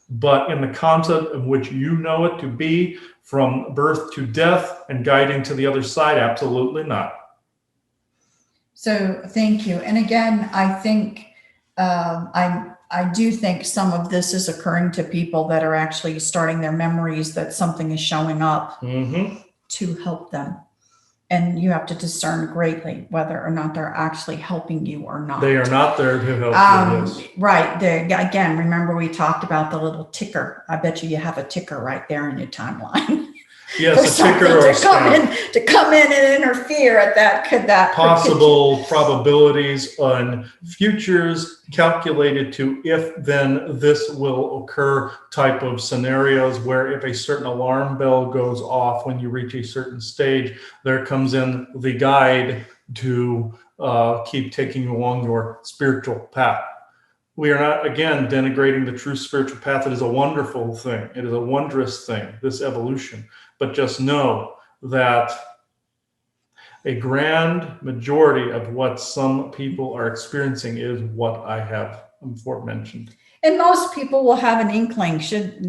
But in the concept of which you know it to be, from birth to death and guiding to the other side, absolutely not. So thank you. And again, I think I do think some of this is occurring to people that are actually starting their memories that something is showing up to help them. And you have to discern greatly whether or not they're actually helping you or not. They are not there to help you. Yes. Right. Again, remember we talked about the little ticker. I bet you have a ticker right there in your timeline. Yes, a ticker or to come in and interfere at that possible probabilities on futures calculated to if then this will occur type of scenarios, where if a certain alarm bell goes off when you reach a certain stage, there comes in the guide to keep taking you along your spiritual path. We are not, again, denigrating the true spiritual path. It is a wonderful thing. It is a wondrous thing, this evolution. But just know that a grand majority of what some people are experiencing is what I have aforementioned. And most people will have an inkling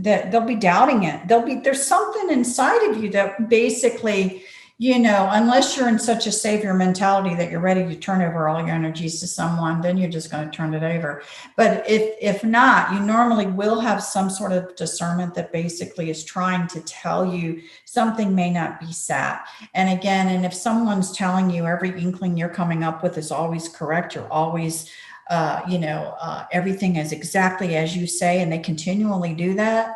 that they'll be doubting it. There's something inside of you that basically, unless you're in such a savior mentality that you're ready to turn over all your energies to someone, then you're just going to turn it over. But if not, you normally will have some sort of discernment that basically is trying to tell you something may not be sat. And again, and if someone's telling you every inkling you're coming up with is always correct, you're always, everything is exactly as you say, and they continually do that,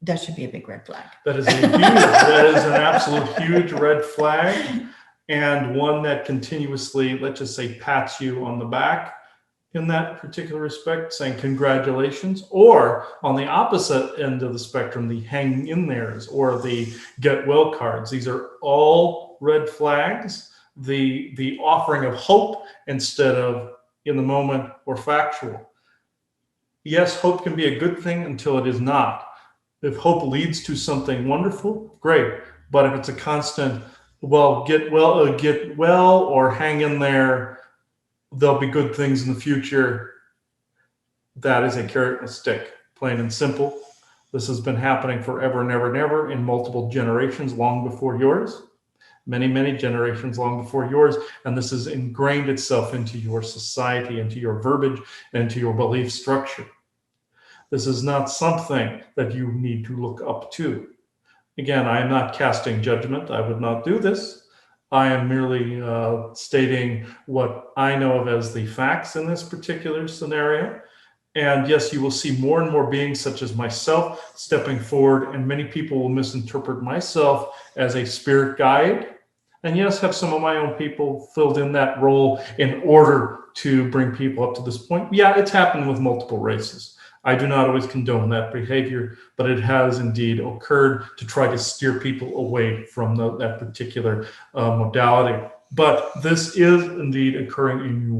that should be a big red flag. That is an absolute huge red flag, and one that continuously, let's just say, pats you on the back in that particular respect, saying congratulations, or on the opposite end of the spectrum, the hang in theirs or the get well cards. These are all red flags. The offering of hope instead of in the moment or factual. Yes, hope can be a good thing until it is not. If hope leads to something wonderful, great. But if it's a constant, well, get well, or hang in there, there'll be good things in the future. That is a carrot and a stick, plain and simple. This has been happening forever and ever and ever in multiple generations, long before yours, many, many generations long before yours. And this has ingrained itself into your society, into your verbiage, and into your belief structure. This is not something that you need to look up to. Again, I am not casting judgment. I would not do this. I am merely stating what I know of as the facts in this particular scenario. And yes, you will see more and more beings such as myself stepping forward, and many people will misinterpret myself as a spirit guide. And yes, have some of my own people filled in that role in order to bring people up to this point. Yeah, it's happened with multiple races. I do not always condone that behavior, but it has indeed occurred to try to steer people away from that particular modality. But this is indeed occurring in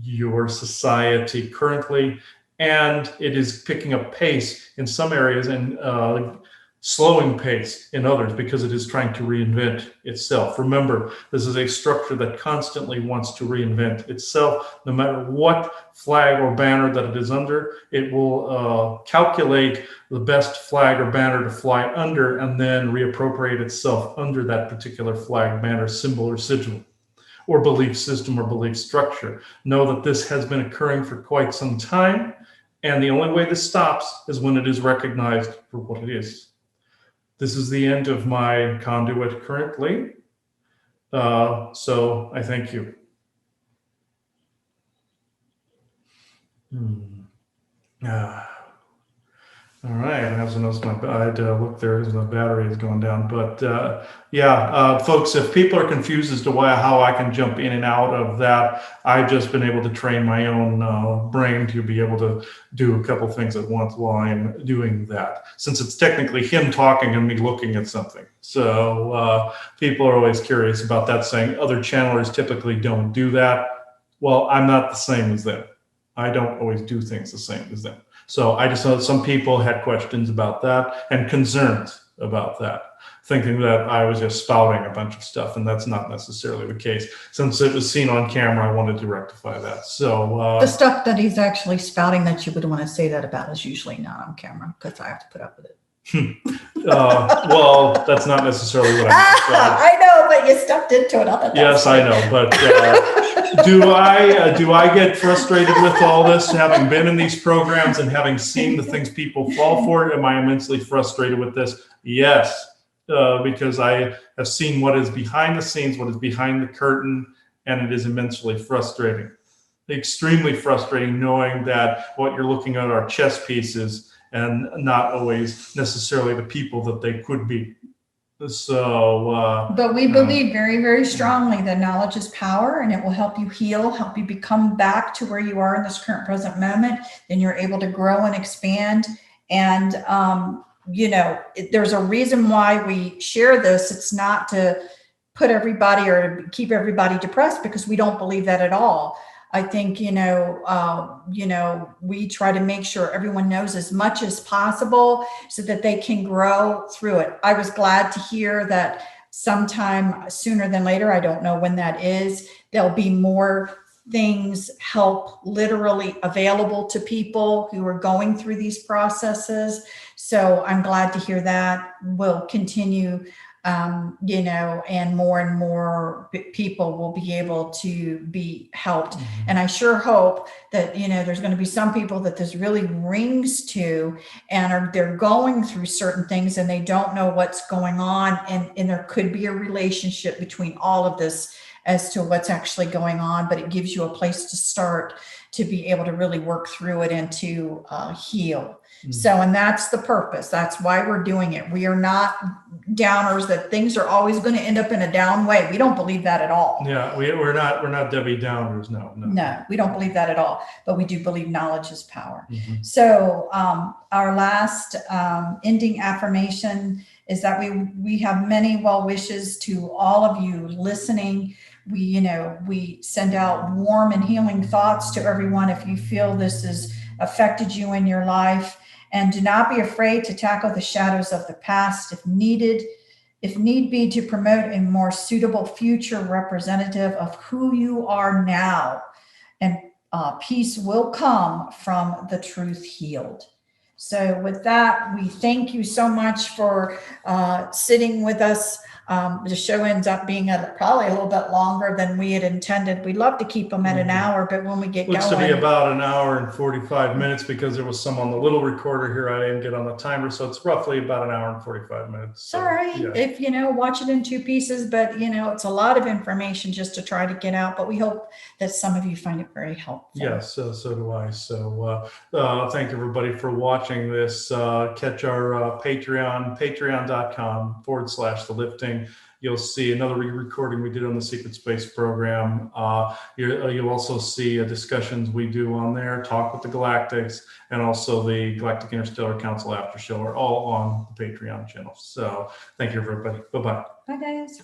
your society currently, and it is picking up pace in some areas and slowing pace in others because it is trying to reinvent itself. Remember, this is a structure that constantly wants to reinvent itself. No matter what flag or banner that it is under, it will calculate the best flag or banner to fly under and then reappropriate itself under that particular flag, banner, symbol, or sigil, or belief system or belief structure. Know that this has been occurring for quite some time, and the only way this stops is when it is recognized for what it is. This is the end of my conduit currently. So I thank you. All right, I have to notice I had to look there as my battery is going down. But folks, if people are confused as to how I can jump in and out of that, I've just been able to train my own brain to be able to do a couple things at once while I'm doing that, since it's technically him talking and me looking at something. So people are always curious about that, saying other channelers typically don't do that. Well, I'm not the same as them. I don't always do things the same as them. So I just know that some people had questions about that and concerns about that, thinking that I was just spouting a bunch of stuff, and that's not necessarily the case. Since it was seen on camera, I wanted to rectify that. So the stuff that he's actually spouting that you would want to say that about is usually not on camera because I have to put up with it. Well, that's not necessarily what I know, but you stepped into it. Yes, I know, but do I get frustrated with all this, having been in these programs and having seen the things people fall for? Am I immensely frustrated with this? Yes, because I have seen what is behind the scenes, what is behind the curtain, and it is immensely frustrating. Extremely frustrating knowing that what you're looking at are chess pieces and not always necessarily the people that they could be. So, but we believe very, very strongly that knowledge is power, and it will help you heal, help you become back to where you are in this current present moment. Then you're able to grow and expand. And, there's a reason why we share this. It's not to put everybody or to keep everybody depressed, because we don't believe that at all. I think, we try to make sure everyone knows as much as possible so that they can grow through it. I was glad to hear that sometime sooner than later, I don't know when that is, there'll be more things, help literally available to people who are going through these processes. So I'm glad to hear that. We'll continue and more people will be able to be helped. Mm-hmm. And I sure hope that, there's going to be some people that this really rings to and they're going through certain things and they don't know what's going on. And there could be a relationship between all of this as to what's actually going on, but it gives you a place to start to be able to really work through it and to heal. So, and that's the purpose. That's why we're doing it. We are not downers that things are always going to end up in a down way. We don't believe that at all. Yeah, we're not Debbie Downers. No. No, we don't believe that at all. But we do believe knowledge is power. Mm-hmm. So, our last ending affirmation is that we have many well wishes to all of you listening. We send out warm and healing thoughts to everyone if you feel this has affected you in your life. And do not be afraid to tackle the shadows of the past if need be, to promote a more suitable future representative of who you are now. And peace will come from the truth healed. So with that, we thank you so much for sitting with us. The show ends up being probably a little bit longer than we had intended. We'd love to keep them at an hour, but when we get Looks going, to be about an hour and 45 minutes because there was some on the little recorder here. I didn't get on the timer, so it's roughly about an hour and 45 minutes. So, sorry yeah. if watch it in two pieces, but it's a lot of information just to try to get out. But we hope that some of you find it very helpful. Yes, so do I. So thank everybody for watching this. Catch our Patreon, patreon.com/The Lifting. You'll see another re-recording we did on the Secret Space program. You'll also see discussions we do on there, Talk with the Galactics, and also the Galactic Interstellar Council After Show are all on the Patreon channel. So thank you, everybody. Bye-bye. Bye, guys.